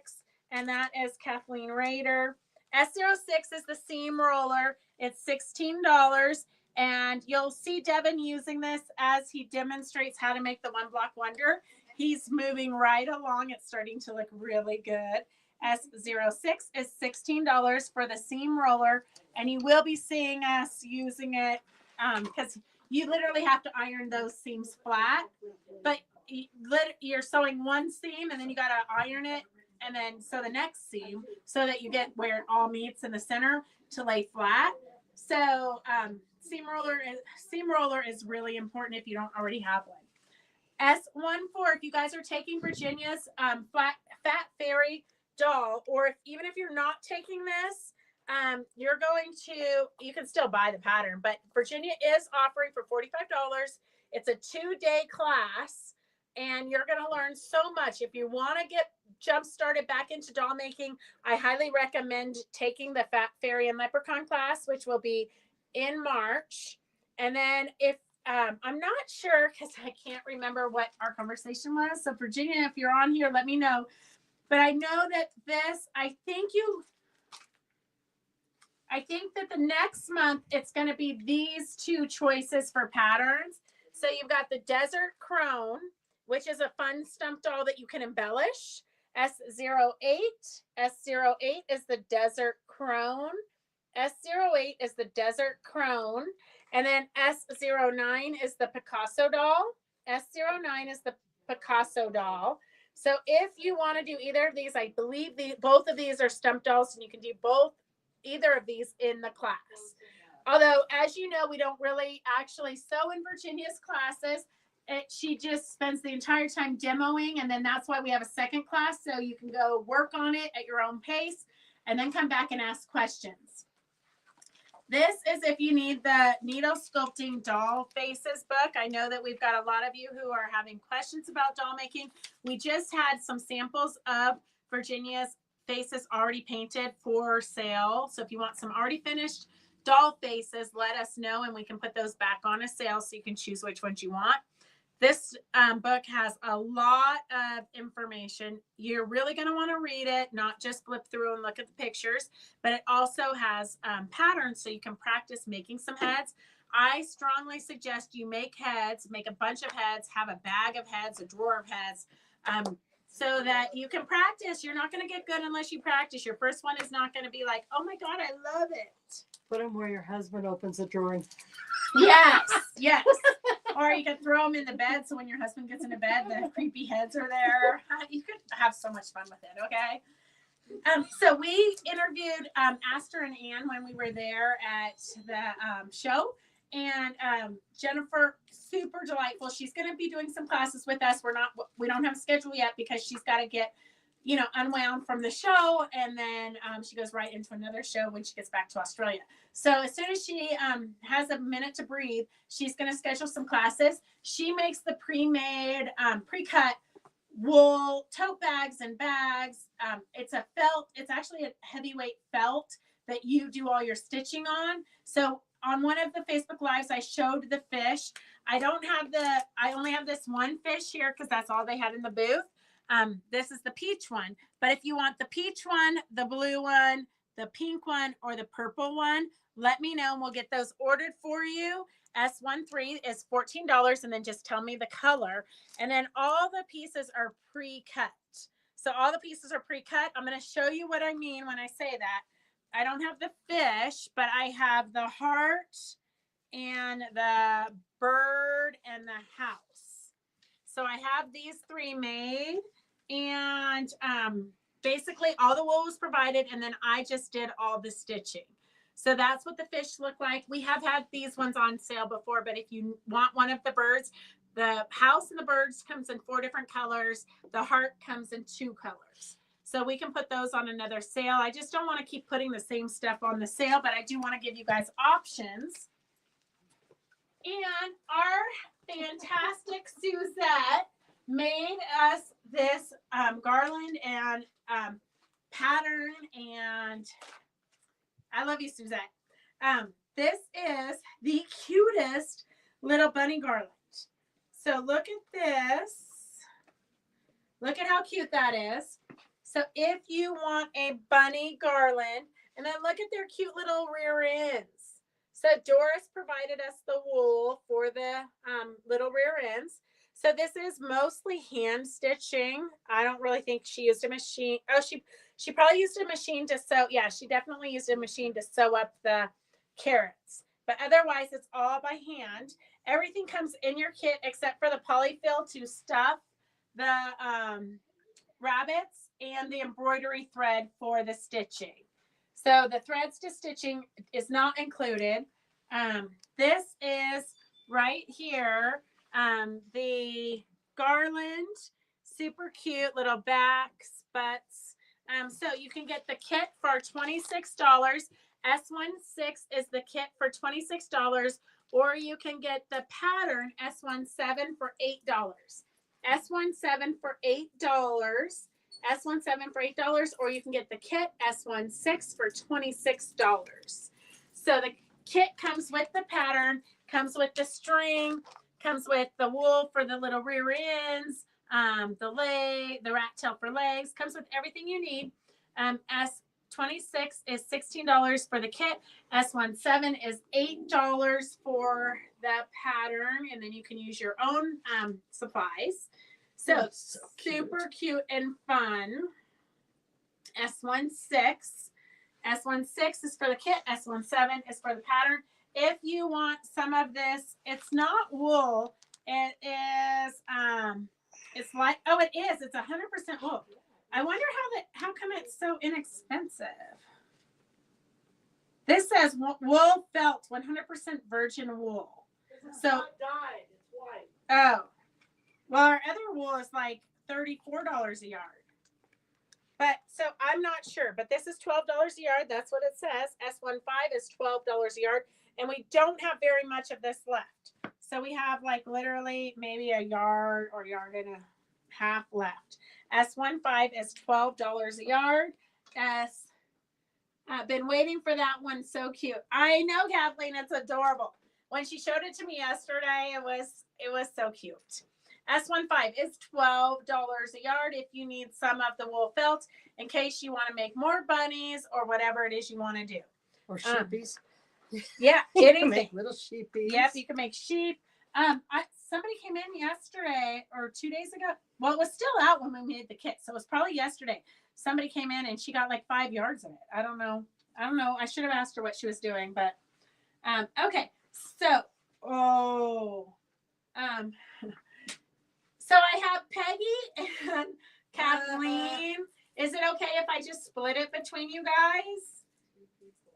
and that is Kathleen Rader. S06 is the seam roller. It's $16, and you'll see Devin using this as he demonstrates how to make the 1-block wonder. He's moving right along. It's starting to look really good. S06 is $16 for the seam roller, and you will be seeing us using it because you literally have to iron those seams flat, but you're sewing one seam and then you got to iron it, and then sew the next seam so that you get where it all meets in the center to lay flat. So seam roller is really important if you don't already have one. S14, if you guys are taking Virginia's Fat Fairy doll, or even if you're not taking this, you're going to, you can still buy the pattern, but Virginia is offering for $45. It's a 2-day class, and you're going to learn so much. If you want to get jump started back into doll making, I highly recommend taking the Fat Fairy and Leprechaun class, which will be in March. And then if I'm not sure because I can't remember what our conversation was. So Virginia, if you're on here, let me know. But I know that this, I think that the next month it's going to be these two choices for patterns. So you've got the Desert Crone, which is a fun stump doll that you can embellish. S08 is the Desert Crone. S08 is the Desert Crone. And then S09 is the Picasso doll. S09 is the Picasso doll. So if you want to do either of these, I believe both of these are stump dolls, and you can do either of these in the class. Although, as you know, we don't really actually sew in Virginia's classes. She just spends the entire time demoing, and then that's why we have a second class, so you can go work on it at your own pace and then come back and ask questions. This is if you need the Needle Sculpting Doll Faces book. I know that we've got a lot of you who are having questions about doll making. We just had some samples of Virginia's faces already painted for sale. So if you want some already finished doll faces, let us know and we can put those back on a sale so you can choose which ones you want. This book has a lot of information. You're really going to want to read it, not just flip through and look at the pictures, but it also has patterns so you can practice making some heads. I strongly suggest you make heads, make a bunch of heads, have a bag of heads, a drawer of heads, so that you can practice. You're not going to get good unless you practice. Your first one is not going to be like, oh my God, I love it. Put them where your husband opens the drawer. Yes, yes. Or you could throw them in the bed so when your husband gets into bed, the creepy heads are there. You could have so much fun with it, okay? So we interviewed Aster and Ann when we were there at the show. And Jennifer, super delightful. She's going to be doing some classes with us. We don't have a schedule yet because she's got to get, unwound from the show. And then she goes right into another show when she gets back to Australia. So as soon as she has a minute to breathe, she's going to schedule some classes. She makes the pre-made, pre-cut wool tote bags and bags. It's a felt. It's actually a heavyweight felt that you do all your stitching on. So on one of the Facebook Lives, I showed the fish. I only have this one fish here because that's all they had in the booth. This is the peach one. But if you want the peach one, the blue one, the pink one, or the purple one, let me know and we'll get those ordered for you. S13 is $14, and then just tell me the color. And then all the pieces are pre-cut. So all the pieces are pre-cut. I'm going to show you what I mean when I say that. I don't have the fish, but I have the heart and the bird and the house. So I have these three made, and basically all the wool was provided, and then I just did all the stitching. So that's what the fish look like. We have had these ones on sale before, but if you want one of the birds, the house and the birds comes in 4 different colors. The heart comes in 2 colors. So we can put those on another sale. I just don't want to keep putting the same stuff on the sale, but I do want to give you guys options. And our fantastic Suzette made us this garland and pattern, and I love you, Suzette. This is the cutest little bunny garland. So look at this. Look at how cute that is. So if you want a bunny garland, and then look at their cute little rear ends. So Doris provided us the wool for the little rear ends. So this is mostly hand stitching. I don't really think she used a machine. Oh, She probably used a machine to sew. Yeah, she definitely used a machine to sew up the carrots. But otherwise, it's all by hand. Everything comes in your kit except for the polyfill to stuff the rabbits and the embroidery thread for the stitching. So the threads to stitching is not included. This is right here, the garland, super cute little backs, butts. So you can get the kit for $26. S16 is the kit for $26, or you can get the pattern S17 for $8. S17 for $8. S17 for $8, or you can get the kit S16 for $26. So the kit comes with the pattern, comes with the string, comes with the wool for the little rear ends, the rat tail for legs, comes with everything you need. S26 is $16 for the kit. S17 is $8 for the pattern, and then you can use your own supplies. So super cute and fun. S16 is for the kit. S17 is for the pattern. If you want some of this, it's not wool. It is it's like, oh, it is. It's 100% wool. I wonder how come it's so inexpensive. This says wool felt, 100% virgin wool. So not dyed, it's white. Oh, well, our other wool is like $34 a yard. But so I'm not sure, but this is $12 a yard. That's what it says. S15 is $12 a yard, and we don't have very much of this left. So we have like literally maybe a yard or yard and a half left. S15 is $12 a yard. I've been waiting for that one. So cute. I know, Kathleen, it's adorable. When she showed it to me yesterday, it was so cute. S15 is $12 a yard if you need some of the wool felt in case you want to make more bunnies or whatever it is you want to do. Or sheepies. Yeah, You can anything. make little sheepies. Yep, you can make sheep. Somebody came in yesterday or 2 days ago. Well, it was still out when we made the kit, so it was probably yesterday. Somebody came in and she got like 5 yards of it. I don't know. I should have asked her what she was doing, but okay. So, so I have Peggy and Kathleen. Is it okay if I just split it between you guys?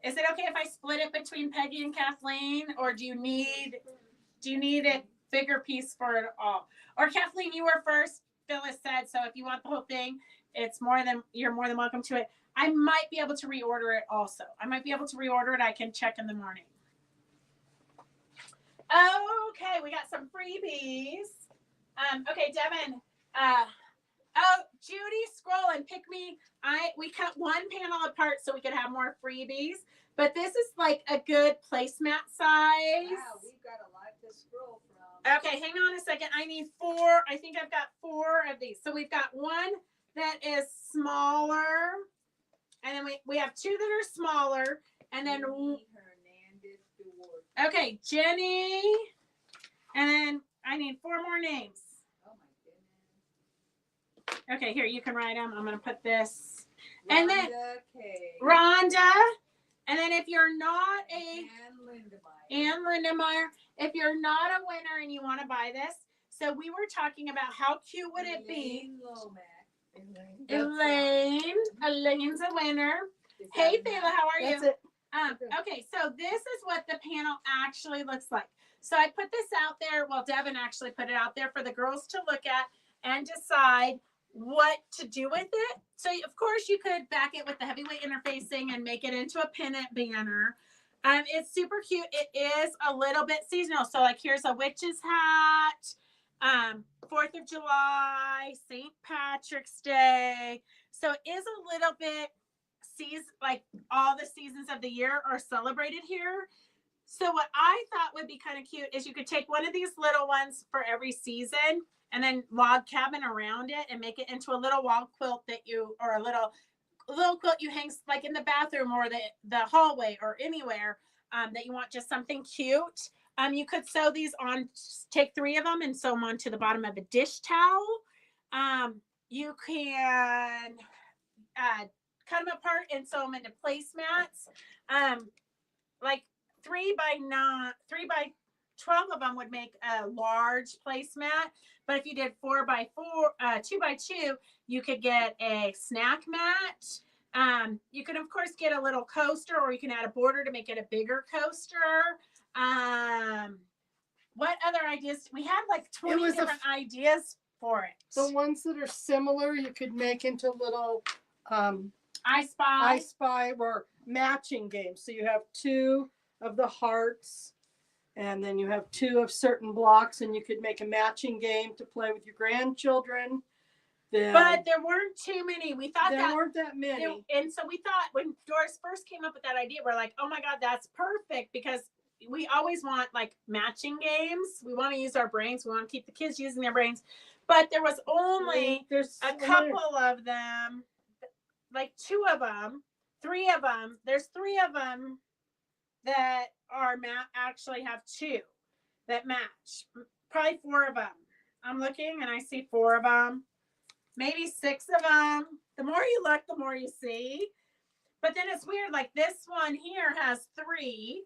Is it okay if I split it between Peggy and Kathleen, or do you need a bigger piece for it all? Or Kathleen, you were first. Phyllis said so. If you want the whole thing, you're more than welcome to it. I might be able to reorder it also. I can check in the morning. Okay, we got some freebies. Okay, Devin. Judy, scroll and pick me. We cut one panel apart so we could have more freebies. But this is like a good placemat size. Wow, we've got a lot to scroll from. Okay, hang on a second. I need 4. I think I've got 4 of these. So we've got one that is smaller. And then we have 2 that are smaller. And then okay, Jenny. And then I need 4 more names. Oh my goodness. Okay, here, you can write them. I'm going to put this. Rhonda And then K. Rhonda. And then if you're not Ann Lindemeyer, if you're not a winner and you want to buy this, so we were talking about how cute would it be? Elaine's a winner. Hey, Fela, how are you? Okay, so this is what the panel actually looks like. So I put this out there. Well, Devin actually put it out there for the girls to look at and decide what to do with it. So of course you could back it with the heavyweight interfacing and make it into a pennant banner. It's super cute. It is a little bit seasonal. So like here's a witch's hat, 4th of July, St. Patrick's Day. So it is a little bit like all the seasons of the year are celebrated here. So what I thought would be kind of cute is you could take one of these little ones for every season and then log cabin around it and make it into a little wall quilt or a little quilt you hang like in the bathroom or the hallway or anywhere that you want just something cute. You could sew these on, take 3 of them and sew them onto the bottom of a dish towel. You can cut them apart and sew them into placemats. Like 3 by 12 of them would make a large placemat. But if you did 4 by 4, 2 by 2, you could get a snack mat. You can of course get a little coaster, or you can add a border to make it a bigger coaster. What other ideas? We had like 20 different ideas for it. The ones that are similar, you could make into little I Spy or matching games. So you have 2 of the hearts, and then you have 2 of certain blocks, and you could make a matching game to play with your grandchildren. Then, but there weren't too many. We thought there weren't that many. And so we thought when Doris first came up with that idea, we're like, oh my God, that's perfect, because we always want like matching games. We want to use our brains. We want to keep the kids using their brains. But there was only a couple of them, like 2 of them, 3 of them. There's 3 of them that are actually have 2 that match. Probably 4 of them. I'm looking and I see 4 of them. Maybe 6 of them. The more you look, the more you see. But then it's weird. Like this one here has 3.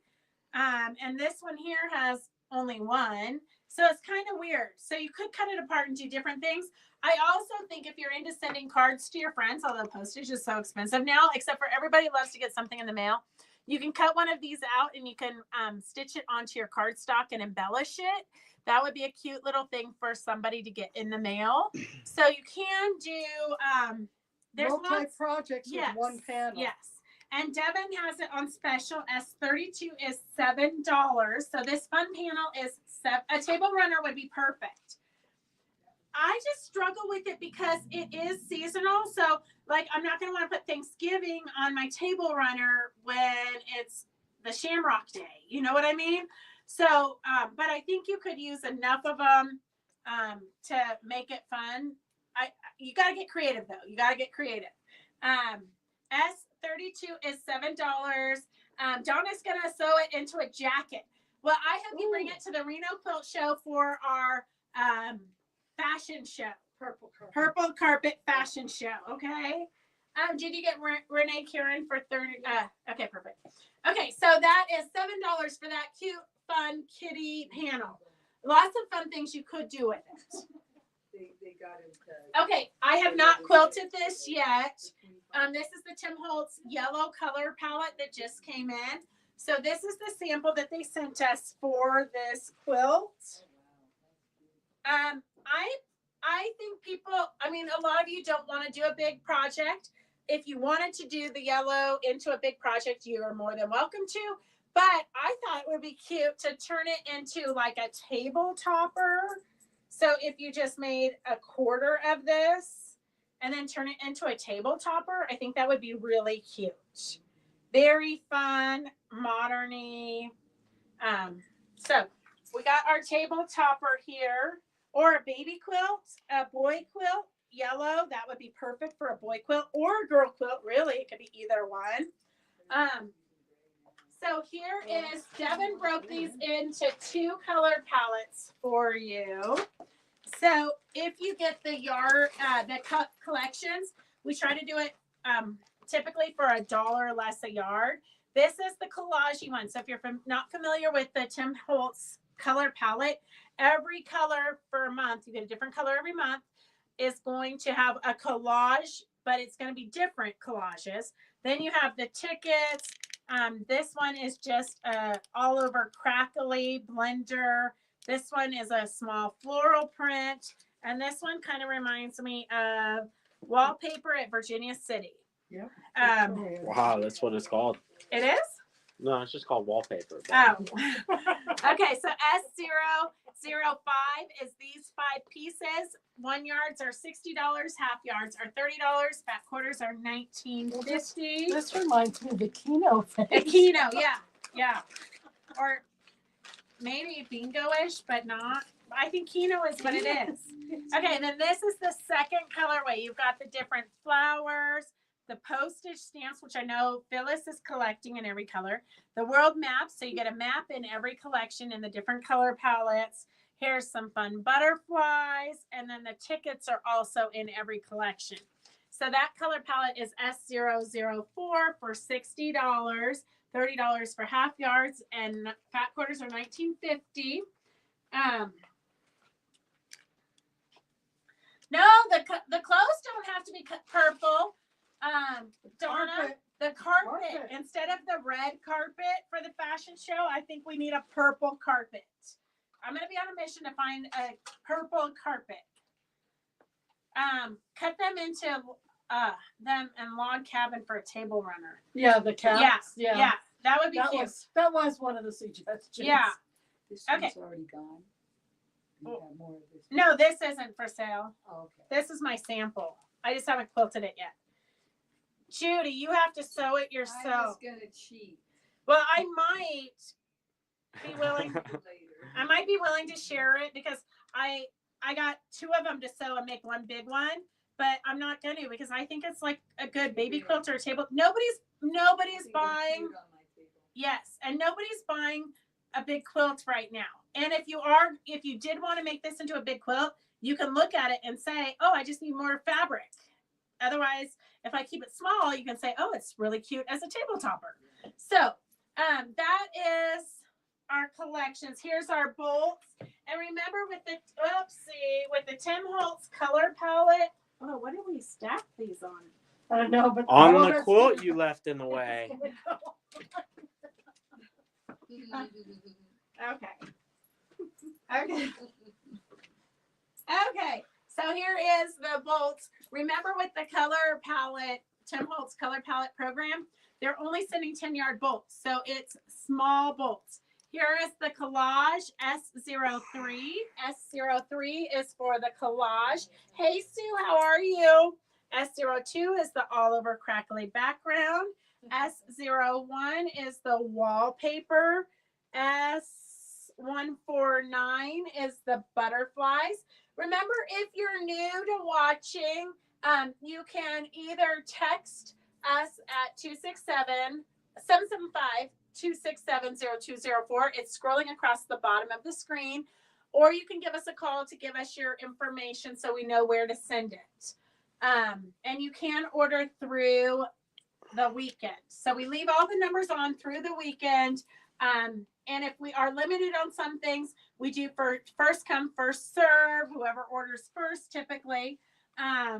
And this one here has only 1. So it's kind of weird. So you could cut it apart and do different things. I also think if you're into sending cards to your friends, although postage is so expensive now, except for everybody loves to get something in the mail, you can cut one of these out and you can stitch it onto your cardstock and embellish it. That would be a cute little thing for somebody to get in the mail. So you can do, there's multi-projects with one panel. Yes. And Devin has it on special. S32 is $7. So this fun panel is a table runner would be perfect. I just struggle with it because it is seasonal. So like, I'm not going to want to put Thanksgiving on my table runner when it's the Shamrock Day. You know what I mean? So, but I think you could use enough of them to make it fun. You got to get creative though. You got to get creative. S32 is $7. Donna's going to sew it into a jacket. Well, I hope you bring it to the Reno Quilt Show for our fashion show. Purple carpet fashion show. Okay. Did you get Renee Kieran for 30? Okay, perfect. Okay, so that is $7 for that cute, fun kitty panel. Lots of fun things you could do with it. They got into. Okay, I have not quilted this yet. This is the Tim Holtz yellow color palette that just came in. So this is the sample that they sent us for this quilt. I think people, I mean, a lot of you don't want to do a big project. If you wanted to do the yellow into a big project, you are more than welcome to. But I thought it would be cute to turn it into like a table topper. So if you just made a quarter of this and then turn it into a table topper, I think that would be really cute. Very fun, modern-y. So we got our table topper here, or a baby quilt, a boy quilt, yellow. That would be perfect for a boy quilt or a girl quilt. Really, it could be either one. So here is, Devin broke these into 2 color palettes for you. So if you get the collections, we try to do it typically for $1 less a yard. This is the collage one. So if you're not familiar with the Tim Holtz color palette, every color for a month, you get a different color every month, is going to have a collage, but it's going to be different collages. Then you have the tickets. This one is just all over crackly blender. This one is a small floral print. And this one kind of reminds me of wallpaper at Virginia City. Yeah. Wow, that's what it's called. It is? No, it's just called wallpaper. Oh. Okay, so S005 is these 5 pieces. 1 yards are $60, half yards are $30, fat quarters are $19.50. This reminds me of the Kino thing. A Kino, yeah. Or maybe bingo-ish, but not. I think Kino is what it is. Okay, then this is the second colorway. You've got the different flowers, the postage stamps, which I know Phyllis is collecting in every color. The world maps, so you get a map in every collection in the different color palettes. Here's some fun butterflies, and then the tickets are also in every collection. So that color palette is S004 for $60, $30 for half yards, and fat quarters are $19.50. No, the clothes don't have to be purple. Donna, Carpet. the carpet, Carpet. instead of the red carpet for the fashion show, I think we need a purple carpet. I'm going to be on a mission to find a purple carpet. Cut them into them and log cabin for a table runner. Yeah, the caps. Yeah, that would be cute. That was one of the suggestions. Yeah. This Okay. one's already gone. You have more of this. No, this isn't for sale. Oh, okay. This is my sample. I just haven't quilted it yet. Judy, you have to sew it I'm yourself. just gonna cheat Well, I might be willing. later. I might be willing to share it because I got 2 of them to sew and make one big one, but I'm not going to because I think it's like a good baby quilt or a table. Nobody's buying. Yes, and nobody's buying a big quilt right now. And if you did want to make this into a big quilt, you can look at it and say, oh, I just need more fabric. Otherwise, if I keep it small, you can say, oh, it's really cute as a table topper. So that is our collections. Here's our bolts. And remember with the Tim Holtz color palette. Oh, what did we stack these on? I don't know, but On all the that's quilt gonna- you left in the way. Okay. Okay. So here is the bolts. Remember with the color palette, Tim Holtz color palette program, they're only sending 10-yard bolts. So it's small bolts. Here is the collage S03. S03 is for the collage. Hey, Sue, how are you? S02 is the all over crackly background. S01 is the wallpaper. S149 is the butterflies. Remember, if you're new to watching, you can either text us at 267-775-267-0204. It's scrolling across the bottom of the screen. Or you can give us a call to give us your information so we know where to send it. And you can order through the weekend. So we leave all the numbers on through the weekend. And if we are limited on some things, we do for first come, first serve, whoever orders first typically. I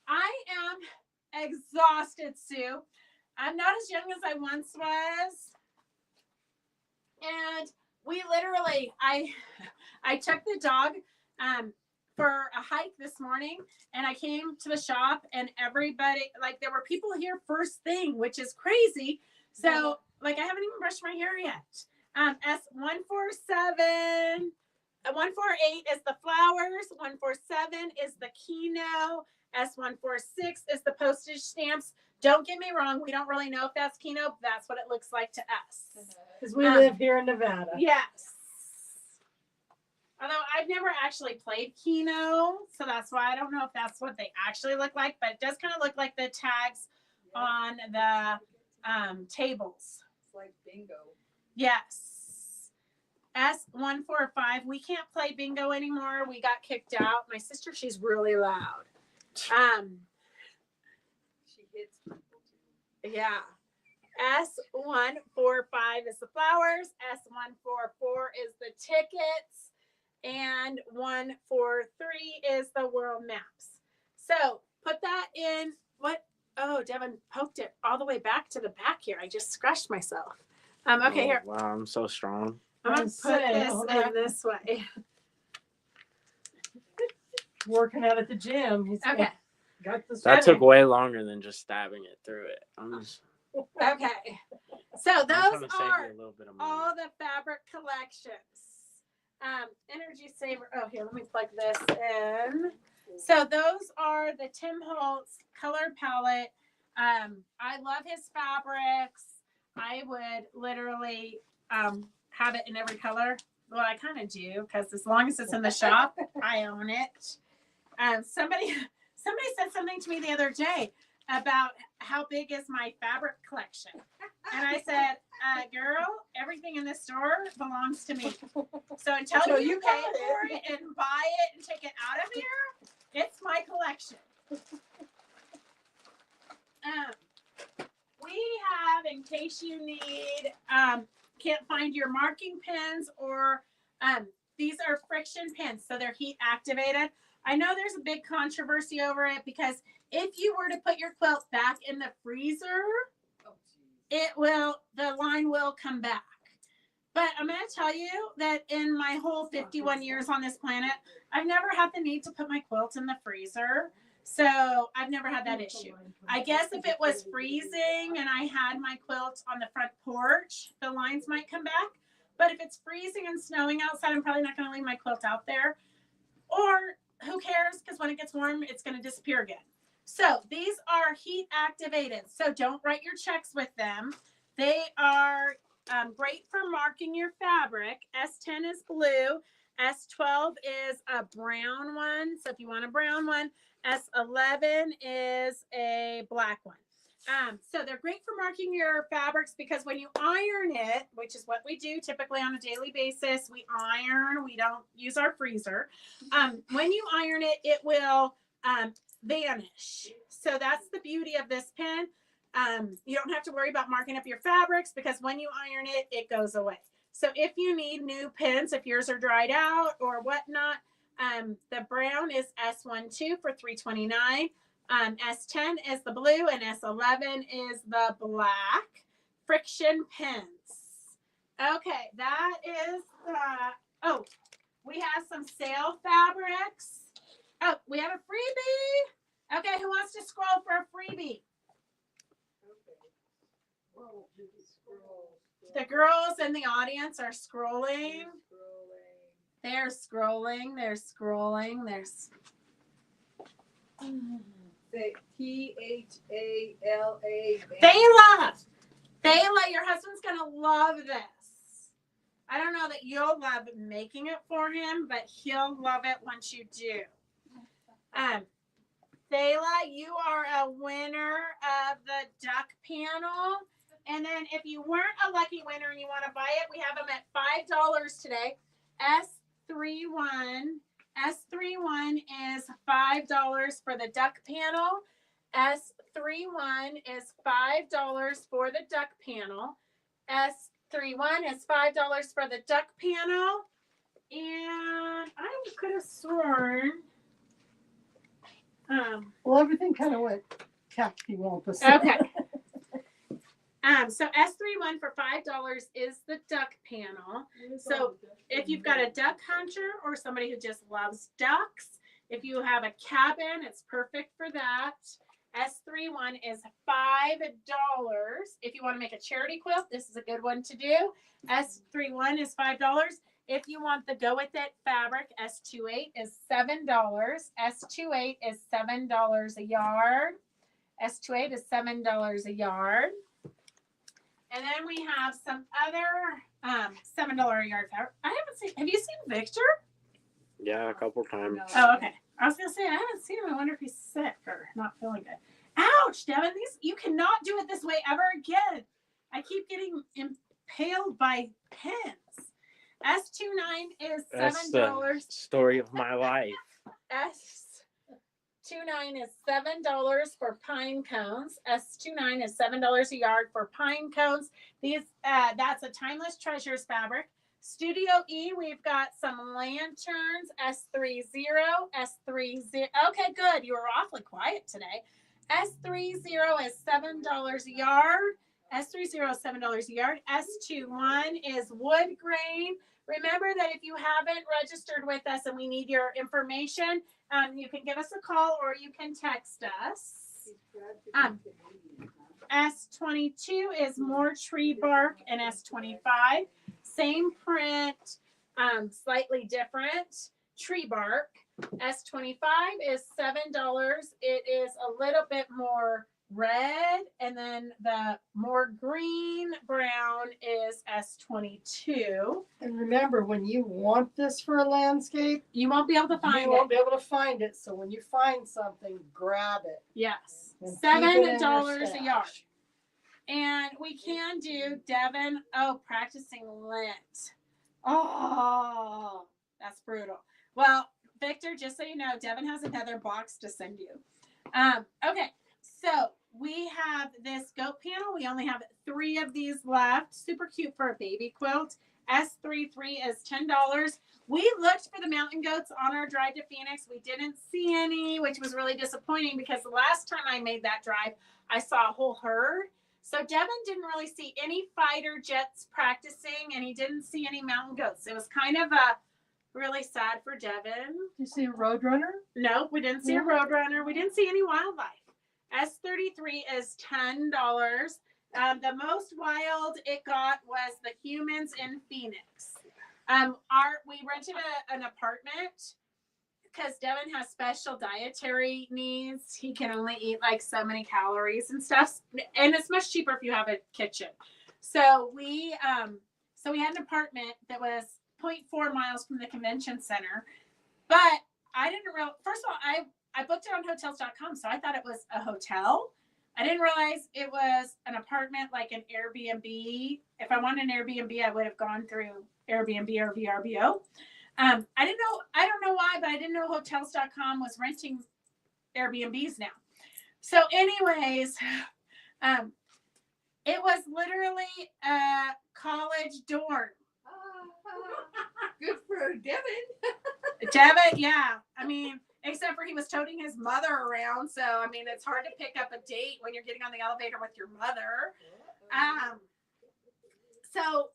am exhausted, Sue. I'm not as young as I once was. And we literally, I took the dog for a hike this morning, and I came to the shop, and everybody, like, there were people here first thing, which is crazy. So, like, I haven't even brushed my hair yet. S147, 148 is the flowers, 147 is the Kino, S146 is the postage stamps. Don't get me wrong, we don't really know if that's Kino, but that's what it looks like to us. Because we live here in Nevada. Yes. Although I've never actually played Keno, so that's why I don't know if that's what they actually look like, but it does kind of look like the tags on the tables. It's like bingo. Yes. S145. We can't play bingo anymore. We got kicked out. My sister, she's really loud. She hits people too. Yeah. S145 is the flowers. S144 is the tickets. And 143 is the world maps. So put that in. What? Oh, Devin poked it all the way back to the back here. I just scratched myself. Okay, here. Wow, I'm so strong. I'm going to put this in this way. Working out at the gym. He's Okay. got the That took way longer than just stabbing it through it. Okay. So I'm those trying to save are you a little bit of money. all the fabric collections. Energy saver. Oh, here, let me plug this in. So those are the Tim Holtz color palette. I love his fabrics. I would literally have it in every color. Well, I kind of do because as long as it's in the shop, I own it. Somebody said something to me the other day about how big is my fabric collection. And I said, girl, everything in this store belongs to me. So until you pay for it and buy it and take it out of here, it's my collection. We have, in case you need, can't find your marking pins, or these are friction pins, so they're heat activated. I know there's a big controversy over it because if you were to put your quilt back in the freezer, the line will come back. But I'm going to tell you that in my whole 51 years on this planet, I've never had the need to put my quilt in the freezer. So I've never had that issue. I guess if it was freezing and I had my quilt on the front porch, the lines might come back. But if it's freezing and snowing outside, I'm probably not going to leave my quilt out there. Or who cares? Because when it gets warm, it's going to disappear again. So these are heat activated. So don't write your checks with them. They are great for marking your fabric. S10 is blue. S12 is a brown one. So if you want a brown one, S11 is a black one. So they're great for marking your fabrics because when you iron it, which is what we do typically on a daily basis, we iron, we don't use our freezer. When you iron it, it will vanish. So that's the beauty of this pen. You don't have to worry about marking up your fabrics because when you iron it, it goes away. So if you need new pens, if yours are dried out or whatnot, the brown is S12 for $3.29. S10 is the blue and S11 is the black friction pens. Okay, that is oh, we have some sale fabrics. Oh, we have a freebie. Okay, who wants to scroll for a freebie? The girls in the audience are scrolling. They're scrolling. They're scrolling. Say T-H-A-L-A. Thayla, your husband's going to love this. I don't know that you'll love making it for him, but he'll love it once you do. Thayla, you are a winner of the duck panel. And then if you weren't a lucky winner and you want to buy it, we have them at $5 today. S31 is $5 for the duck panel. S31 is $5 for the duck panel. S31 is $5 for the duck panel. And I could have sworn. Well, everything kind of went cattywampus. Okay. So S31 for $5 is the duck panel. So if you've got a duck hunter or somebody who just loves ducks, if you have a cabin, it's perfect for that. S31 is $5. If you want to make a charity quilt, this is a good one to do. S31 is $5. If you want the go with it fabric, S28 is $7. S28 is $7 a yard. S28 is $7 a yard. And then we have some other $7 a yard fabric. I haven't seen. Have you seen Victor? Yeah, a couple times. No. Oh, okay. I was gonna say I haven't seen him. I wonder if he's sick or not feeling good. Ouch, Devin! You cannot do it this way ever again. I keep getting impaled by pins. S29 is That's $7. the story of my life. S29 is $7 for pine cones. S29 is $7 a yard for pine cones. These that's a Timeless Treasures fabric. Studio E, we've got some lanterns. S30, S30. Okay, good. You were awfully quiet today. S30 is $7 a yard. S30 is $7 a yard. S21 is wood grain. Remember that if you haven't registered with us and we need your information, you can give us a call or you can text us. S22 is more tree bark, and S25, same print, slightly different tree bark. S25 is $7. It is a little bit more red, and then the more green brown is S22. And remember, when you want this for a landscape, You won't be able to find you won't it. be able to find it. So when you find something, grab it. Yes, And keep it in your $7 a stash. yard. And we can do Devin. Oh, practicing lint. Oh, that's brutal. Well, Victor, just so you know, Devin has another box to send you. Okay, so we have this goat panel. We only have 3 of these left. Super cute for a baby quilt. S33 is $10. We looked for the mountain goats on our drive to Phoenix. We didn't see any, which was really disappointing because the last time I made that drive, I saw a whole herd. So Devin didn't really see any fighter jets practicing, and he didn't see any mountain goats. It was kind of really sad for Devin. Did you see a roadrunner? No, we didn't see a roadrunner. We didn't see any wildlife. S33 is $10. The most wild it got was the humans in Phoenix. We rented an apartment because Devin has special dietary needs. He can only eat like so many calories and stuff, and it's much cheaper if you have a kitchen. So we had an apartment that was 0.4 miles from the convention center, but I didn't realize. First of all, I booked it on hotels.com, so I thought it was a hotel. I didn't realize it was an apartment, like an Airbnb. If I wanted an Airbnb, I would have gone through Airbnb or VRBO. I don't know why, but I didn't know hotels.com was renting Airbnbs now. So anyways, it was literally a college dorm. Good for Devin. Devin, yeah. I mean, except for he was toting his mother around. So, I mean, it's hard to pick up a date when you're getting on the elevator with your mother. So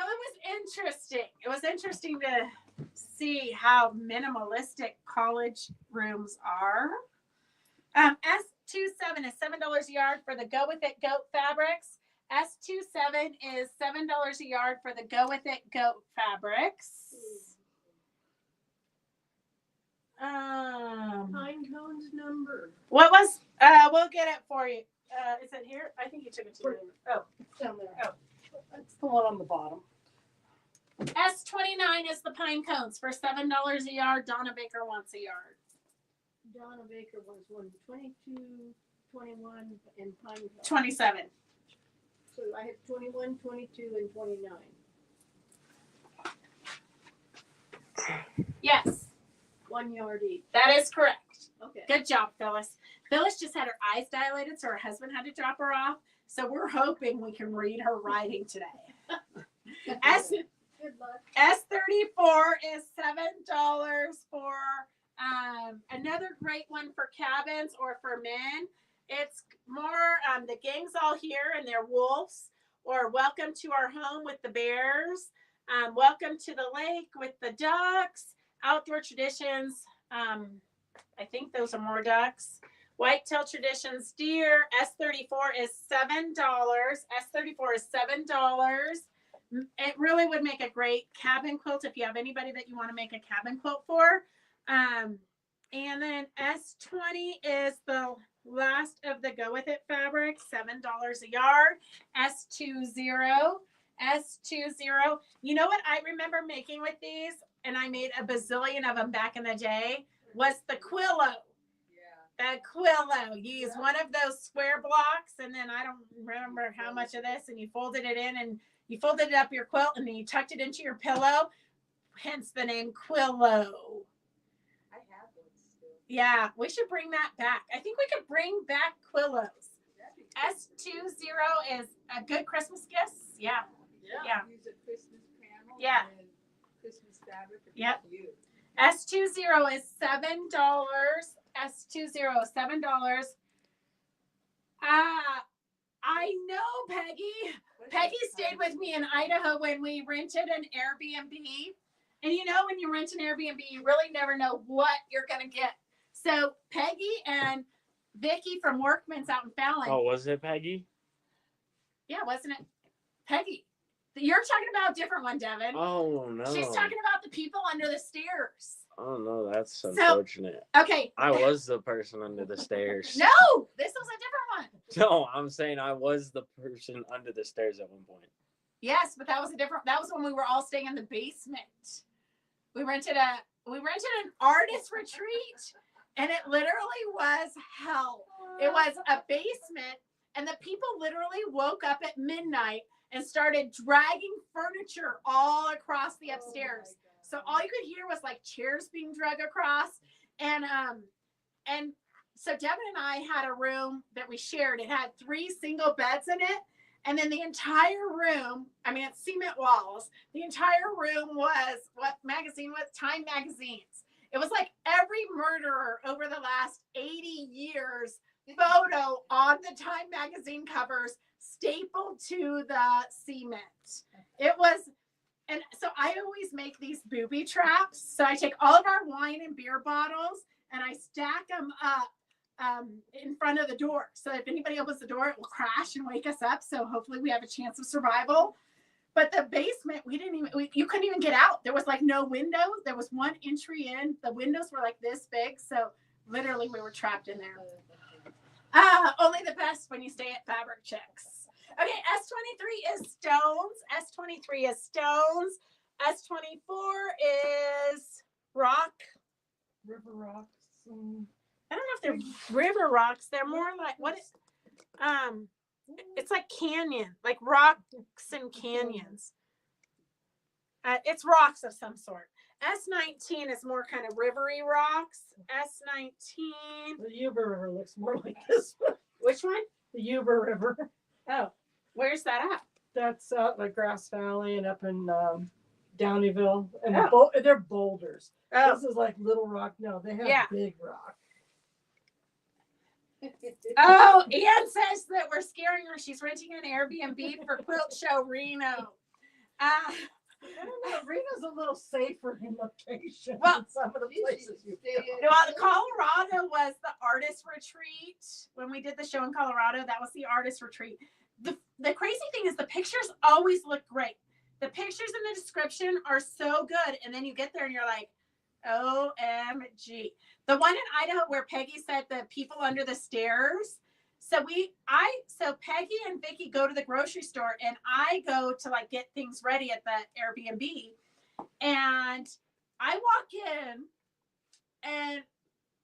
it was interesting. It was interesting to see how minimalistic college rooms are. S27 is $7 a yard for the Go With It goat fabrics. S27 is $7 a yard for the Go With It goat fabrics. Pine cones number. What was? We'll get it for you. Is it here? I think you took it to you. Oh, Down there. Oh. That's the one on the bottom. S29 is the pine cones for $7 a yard. Donna Baker wants a yard. Donna Baker was 122, 21, and pine cones. 27. So I have 21, 22, and 29. Yes, 1 yard each. that is correct. Okay. Good job, Phyllis. Phyllis just had her eyes dilated, so her husband had to drop her off. So we're hoping we can read her writing today. Good luck. S34 is $7 for another great one for cabins or for men. It's more the gang's all here and they're wolves, or welcome to our home with the bears, welcome to the lake with the ducks, outdoor traditions. I think those are more ducks. Whitetail traditions, deer. S34 is $7. S34 is $7. It really would make a great cabin quilt if you have anybody that you want to make a cabin quilt for. And then S20 is the last of the Go With It fabric, $7 a yard. S20. You know what I remember making with these, and I made a bazillion of them back in the day, was the Quillo. The Quillo. You use one of those square blocks, and then I don't remember how much of this, and you folded it in, and you folded it up your quilt, and then you tucked it into your pillow, hence the name Quillo. I have those still. Yeah, we should bring that back. I think we could bring back Quillos. S20 is a good Christmas gift. Yeah. Yeah. Use a Christmas panel. Yeah. And Christmas fabric. Yep. You. S20 is $7. S20 is $7. I know, Peggy. Peggy stayed with me in Idaho when we rented an Airbnb. And you know, when you rent an Airbnb, you really never know what you're going to get. So Peggy and Vicky from Workman's out in Fallon. Oh, was it Peggy? Yeah, wasn't it? Peggy. You're talking about a different one, Devin. Oh, no. She's talking about the people under the stairs. Oh, no, that's unfortunate. Okay. I was the person under the stairs. No, this was a different one. No, I'm saying I was the person under the stairs at one point. Yes, but that was when we were all staying in the basement. We rented an artist retreat, and it literally was hell. It was a basement, and the people literally woke up at midnight and started dragging furniture all across the upstairs. So all you could hear was like chairs being dragged across, and so Devin and I had a room that we shared. It had 3 single beds in it. And then the entire room, I mean, it's cement walls. The entire room was, what magazine was? Time magazines. It was like every murderer over the last 80 years photo on the Time magazine covers stapled to the cement. It was, and so I always make these booby traps. So I take all of our wine and beer bottles and I stack them up in front of the door. So if anybody opens the door, it will crash and wake us up. So hopefully we have a chance of survival. But the basement, you couldn't even get out. There was like no windows. There was one entry in. The windows were like this big. So literally we were trapped in there. Only the best when you stay at Fabric Chicks. Okay, S23 is stones. S23 is stones. S24 is rock. River rocks. I don't know if they're river rocks. They're more like it's like canyon, like rocks and canyons. It's rocks of some sort. S19 is more kind of rivery rocks. S19. The Yuba River looks more like this one. Which one? The Yuba River. Oh, where's that at? That's out like Grass Valley and up in Downeyville. And they're boulders. Oh, This is like Little Rock. No, they have big rock. oh, Ann says that we're scaring her. She's renting an Airbnb for Quilt Show Reno. I don't know. Reno's a little safer in location Well, than some of the places you go. Well, Colorado was the artist retreat. When we did the show in Colorado, that was the artist retreat. The crazy thing is the pictures always look great. The pictures in the description are so good. And then you get there and you're like, OMG. The one in Idaho where Peggy said the people under the stairs. So Peggy and Vicky go to the grocery store and I go to like get things ready at the Airbnb. And I walk in and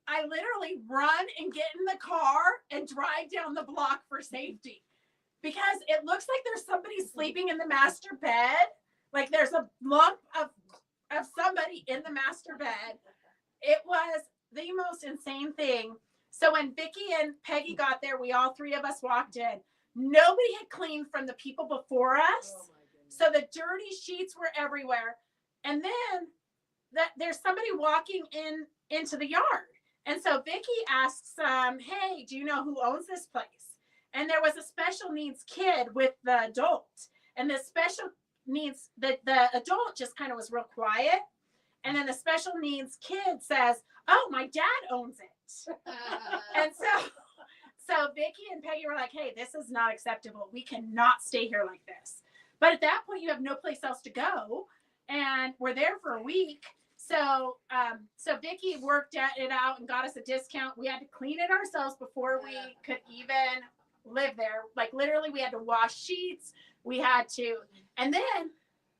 I literally run and get in the car and drive down the block for safety because it looks like there's somebody sleeping in the master bed. Like there's a lump of somebody in the master bed. It was the most insane thing. So when Vicky and Peggy got there, we all 3 of us walked in. Nobody had cleaned from the people before us. So the dirty sheets were everywhere. And then there's somebody walking into the yard. And so Vicky asks, hey, do you know who owns this place? And there was a special needs kid with the adult. And the special needs, the adult just kind of was real quiet. And then the special needs kid says, oh, my dad owns it. And so Vicky and Peggy were like, hey, this is not acceptable. We cannot stay here like this. But at that point, you have no place else to go. And we're there for a week. So Vicky worked it out and got us a discount. We had to clean it ourselves before we could even live there. Like literally we had to wash sheets. We had to, and then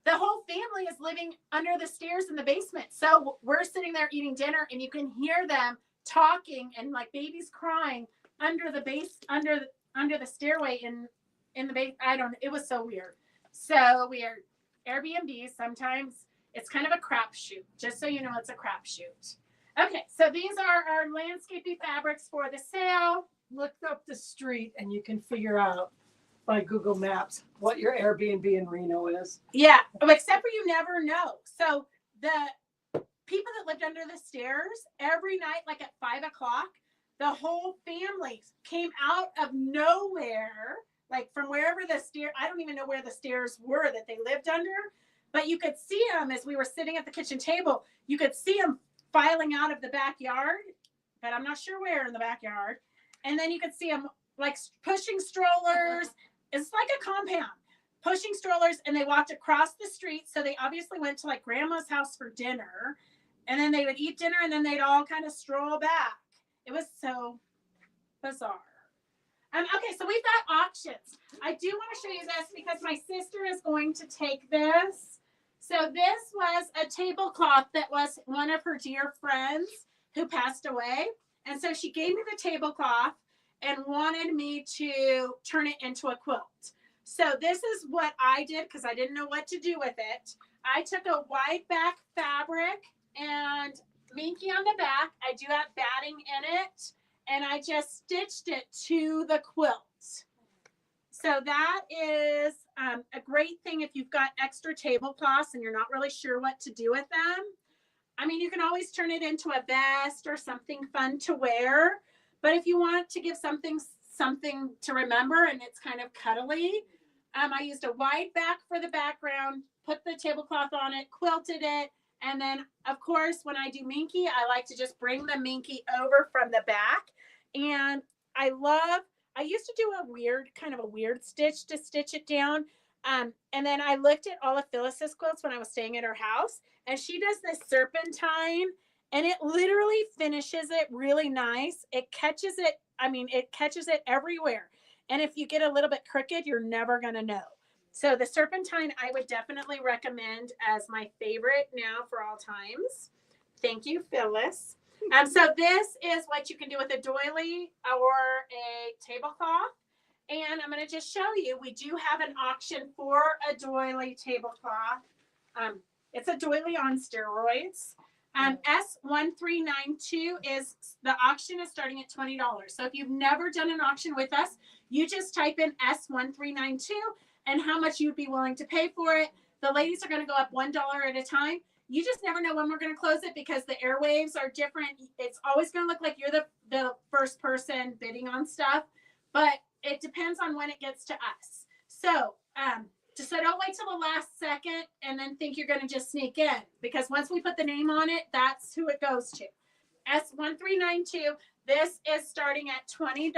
the whole family is living under the stairs in the basement. So we're sitting there eating dinner and you can hear them talking and like babies crying under the stairway in the base. It was so weird. So weird. Airbnbs, sometimes it's kind of a crapshoot. Just so you know, it's a crapshoot. Okay, so these are our landscaping fabrics for the sale. Look up the street and you can figure out by Google Maps what your Airbnb in Reno is. Yeah, except for you never know. So the people that lived under the stairs, every night, like at 5 o'clock, the whole family came out of nowhere, like from wherever the stair, I don't even know where the stairs were that they lived under, but you could see them as we were sitting at the kitchen table. You could see them filing out of the backyard, but I'm not sure where in the backyard. And then you could see them like pushing strollers. It's like a compound, pushing strollers, and they walked across the street. So they obviously went to like grandma's house for dinner, and then they would eat dinner, and then they'd all kind of stroll back. It was so bizarre. Okay, so we've got auctions. I do want to show you this because my sister is going to take this. So this was a tablecloth that was one of her dear friends who passed away. And so she gave me the tablecloth and wanted me to turn it into a quilt. So this is what I did because I didn't know what to do with it. I took a wide back fabric and minky on the back. I do have batting in it. and I just stitched it to the quilt. So that is a great thing if you've got extra tablecloths and you're not really sure what to do with them. I mean, you can always turn it into a vest or something fun to wear. But if you want to give something to remember and it's kind of cuddly, I used a wide back for the background, put the tablecloth on it, quilted it. And then, of course, when I do minky, I like to just bring the minky over from the back. And I used to do kind of a weird stitch to stitch it down. And then I looked at all of Phyllis's quilts when I was staying at her house, and she does this serpentine, and it literally finishes it really nice. It catches it everywhere. And if you get a little bit crooked, you're never going to know. So the serpentine, I would definitely recommend as my favorite now for all times. Thank you, Phyllis. So this is what you can do with a doily or a tablecloth. And I'm going to just show you, we do have an auction for a doily tablecloth. It's a doily on steroids. S1392 the auction is starting at $20. So if you've never done an auction with us, you just type in S1392 and how much you'd be willing to pay for it. The ladies are going to go up $1 at a time. You just never know when we're going to close it because the airwaves are different. It's always going to look like you're the first person bidding on stuff, but it depends on when it gets to us. So don't wait till the last second and then think you're going to just sneak in, because once we put the name on it, that's who it goes to. S1392. This is starting at $20.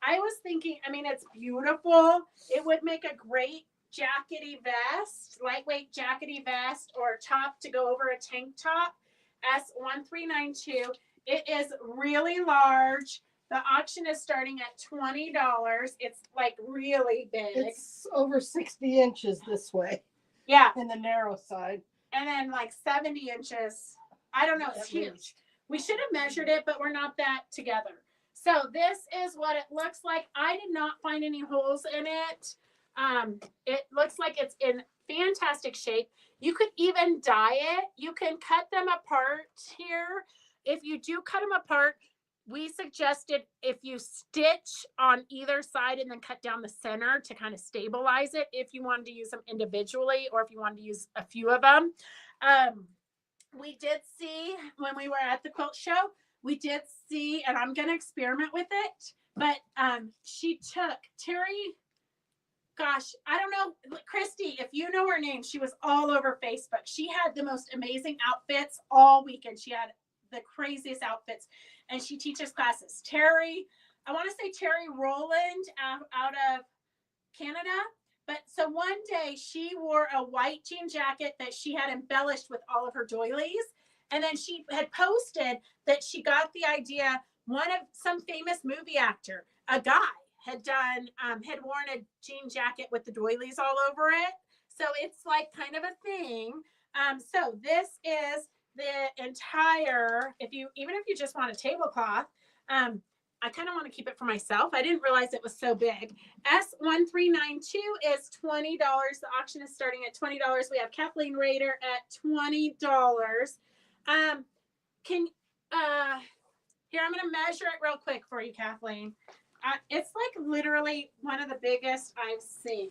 I was thinking, I mean, it's beautiful. It would make a great jackety vest, lightweight jackety vest, or top to go over a tank top. S1392. It is really large. The auction is starting at $20. It's like really big. It's over 60 inches this way. Yeah. In the narrow side. And then like 70 inches. I don't know. It's huge. We should have measured it, but we're not that together. So this is what it looks like. I did not find any holes in it. It looks like it's in fantastic shape. You could even dye it. You can cut them apart here. If you do cut them apart, we suggested if you stitch on either side and then cut down the center to kind of stabilize it, if you wanted to use them individually or if you wanted to use a few of them. We did see when we were at the quilt show, and I'm going to experiment with it, but she took Terry, gosh, I don't know, Christy, if you know her name, she was all over Facebook. She had the most amazing outfits all weekend. She had the craziest outfits, and she teaches classes. Terry, I want to say Terry Rowland out of Canada. But so one day she wore a white jean jacket that she had embellished with all of her doilies. And then she had posted that she got the idea. Some famous movie actor, a guy, had worn a jean jacket with the doilies all over it. So it's like kind of a thing. So this is the entire, even if you just want a tablecloth, I kind of want to keep it for myself. I didn't realize it was so big. S1392 is $20. The auction is starting at $20. We have Kathleen Rader at $20. Here, I'm going to measure it real quick for you, Kathleen. It's like literally one of the biggest I've seen.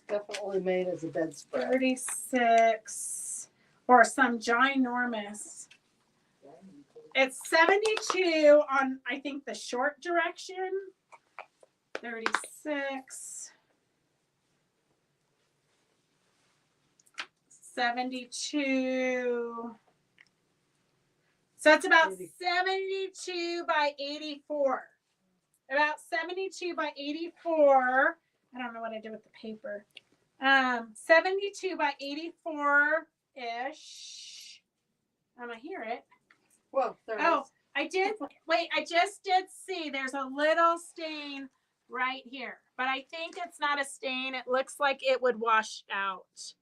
Definitely made as a bedspread. 36 or some ginormous. It's 72 on, I think, the short direction. 36. 72. So it's about 72 by 84. About 72 by 84. I don't know what I did with the paper. 72 by 84-ish. I hear it. Well, there I did. Wait, I just did see there's a little stain right here. But I think it's not a stain. It looks like it would wash out.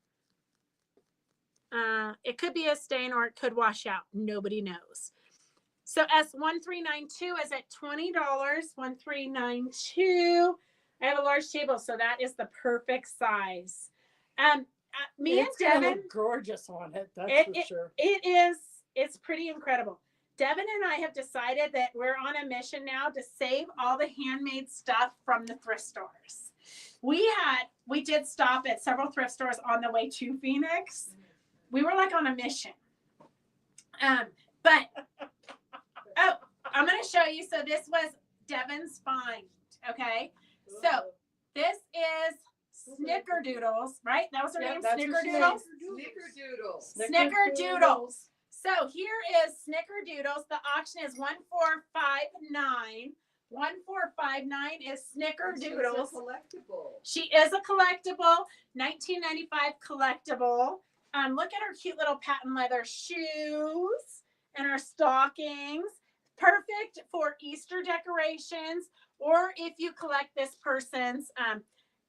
It could be a stain or it could wash out. Nobody knows. So S1392 is at $20. 1392. I have a large table, so that is the perfect size. Me and Devin, gorgeous on it. That's for sure. It is. It's pretty incredible. Devin and I have decided that we're on a mission now to save all the handmade stuff from the thrift stores. We did stop at several thrift stores on the way to Phoenix. We were like on a mission. But I'm going to show you. So this was Devin's find. Okay. So this is Snickerdoodles, right? That was her name, that's her Snickerdoodles. Snickerdoodles. Snickerdoodles. So here is Snickerdoodles. The auction is 1459. 1459 is Snickerdoodles. She's a collectible. She is a collectible, 1995 collectible. Look at her cute little patent leather shoes and her stockings. Perfect for Easter decorations, or if you collect this person's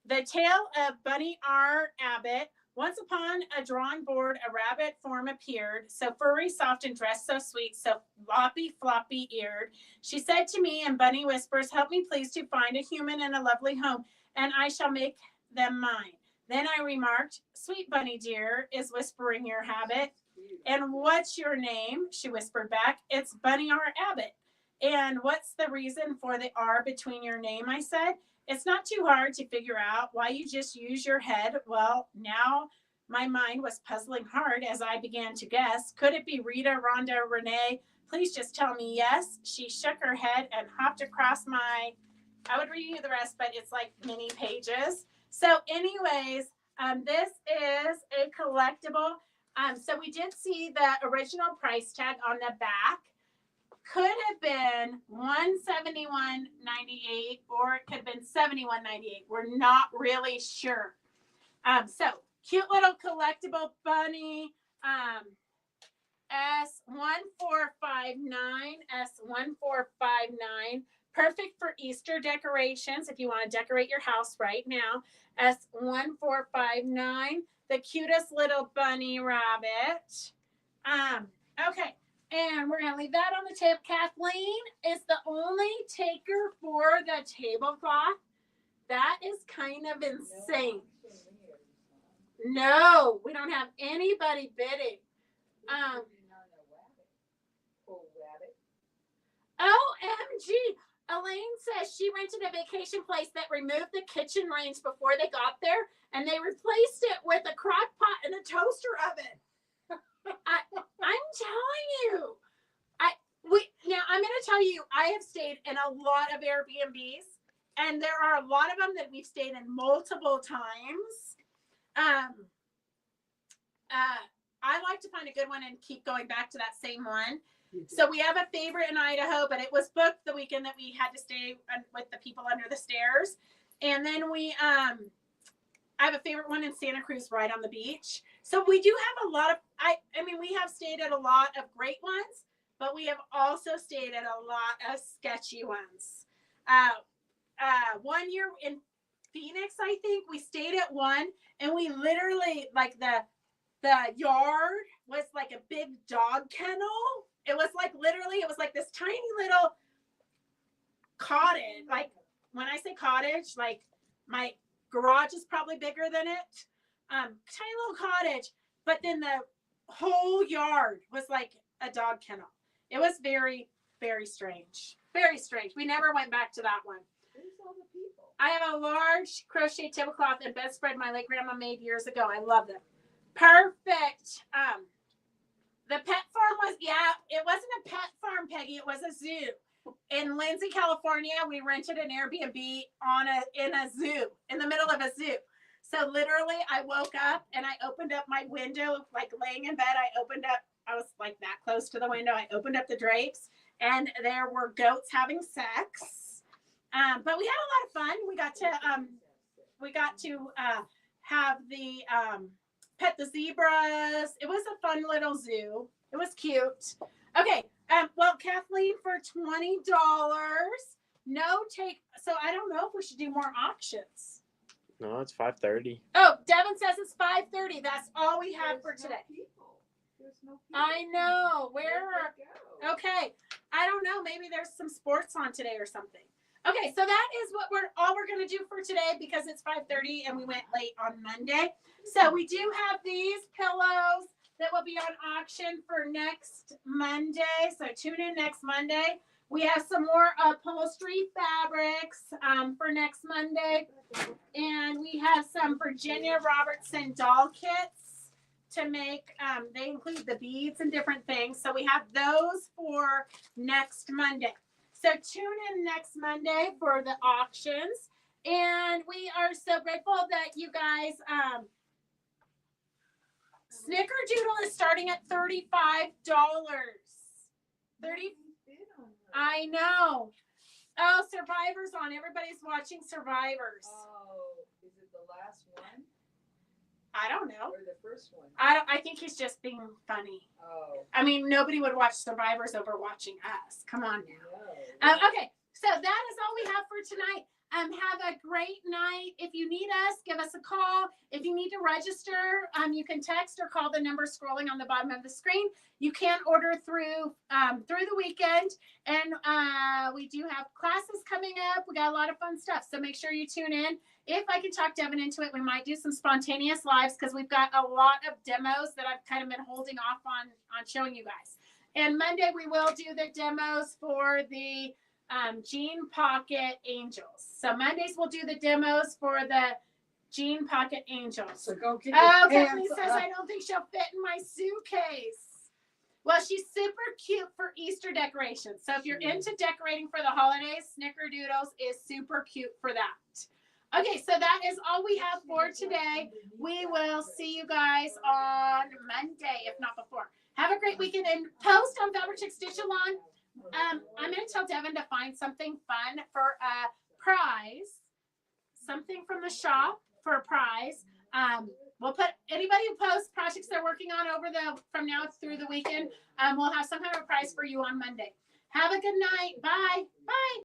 The Tale of Bunny R. Abbott. Once upon a drawing board, a rabbit form appeared, so furry, soft, and dressed so sweet, so floppy-eared. She said to me in bunny whispers, help me please to find a human and a lovely home, and I shall make them mine. Then I remarked, sweet bunny dear, is whispering your habit. And what's your name? She whispered back. It's Bunny R. Abbott. And what's the reason for the R between your name? I said. It's not too hard to figure out why you just use your head. Well, now my mind was puzzling hard as I began to guess. Could it be Rita, Rhonda, Renee? Please just tell me yes. She shook her head and hopped across I would read you the rest, but it's like mini pages. So anyways, this is a collectible. So we did see the original price tag on the back. Could have been $171.98 or it could have been $71.98. We're not really sure. So cute little collectible bunny. S1459. S1459. Perfect for Easter decorations if you want to decorate your house right now. S1459. The cutest little bunny rabbit. Okay. And we're going to leave that on the table. Kathleen is the only taker for the tablecloth. That is kind of insane. No, we don't have anybody bidding. OMG. Elaine says she rented a vacation place that removed the kitchen range before they got there, and they replaced it with a crock pot and a toaster oven. I'm telling you, now I'm going to tell you, I have stayed in a lot of Airbnbs, and there are a lot of them that we've stayed in multiple times. I like to find a good one and keep going back to that same one. So we have a favorite in Idaho, but it was booked the weekend that we had to stay with the people under the stairs. And then I have a favorite one in Santa Cruz right on the beach. So we do have a lot of, I mean, we have stayed at a lot of great ones, but we have also stayed at a lot of sketchy ones. 1 year in Phoenix, I think, we stayed at one, and we literally, like, the yard was like a big dog kennel. It was like, literally, it was like this tiny little cottage. Like, when I say cottage, like, my garage is probably bigger than it. Tiny little cottage, but then the whole yard was like a dog kennel. It was very, very strange. Very strange. We never went back to that one. I have a large crochet tablecloth and bedspread my late grandma made years ago. I love them. Perfect. The pet farm was, it wasn't a pet farm, Peggy. It was a zoo. In Lindsay, California, we rented an Airbnb in a zoo, in the middle of a zoo. So literally, I woke up and I opened up my window, like laying in bed. I was like that close to the window. I opened up the drapes, and there were goats having sex. But we had a lot of fun. We got to have the pet the zebras. It was a fun little zoo. It was cute. Okay. Well, Kathleen, for $20, so I don't know if we should do more auctions. No, it's 5:30. Oh, Devin says it's 5:30. That's all we have for today. I know. Okay. I don't know. Maybe there's some sports on today or something. Okay, so that is all we're going to do for today because it's 5:30 and we went late on Monday. So we do have these pillows that will be on auction for next Monday. So tune in next Monday. We have some more upholstery fabrics for next Monday. And we have some Virginia Robertson doll kits to make. They include the beads and different things. So we have those for next Monday. So tune in next Monday for the auctions. And we are so grateful that you guys, Snickerdoodle is starting at $35. 30. I know. Oh, Survivor's on. Everybody's watching Survivors. Oh, is it the last one I don't know. or the first one? I think he's just being funny. Oh, I mean, nobody would watch Survivors over watching us. Come on now. no. Okay, so that is all we have for tonight. Have a great night. If you need us, give us a call. If you need to register, you can text or call the number scrolling on the bottom of the screen. You can order through the weekend, and we do have classes coming up. We got a lot of fun stuff, so make sure you tune in. If I can talk Devin into it, we might do some spontaneous lives because we've got a lot of demos that I've kind of been holding off on showing you guys. And Monday we will do the demos for the Jean Pocket Angels. So Mondays we'll do the demos for the Jean Pocket Angels. So go get your Oh, pants Kathleen says I don't think she'll fit in my suitcase. Well, she's super cute for Easter decorations. So if you're into decorating for the holidays, Snickerdoodles is super cute for that. Okay, so that is all we have for today. We will see you guys on Monday, if not before. Have a great weekend and post on Fabric Chick Stitch Along. I'm going to tell Devin to find something fun for a prize. Something from the shop for a prize. We'll put anybody who posts projects they're working on from now through the weekend. We'll have some kind of a prize for you on Monday. Have a good night. Bye. Bye.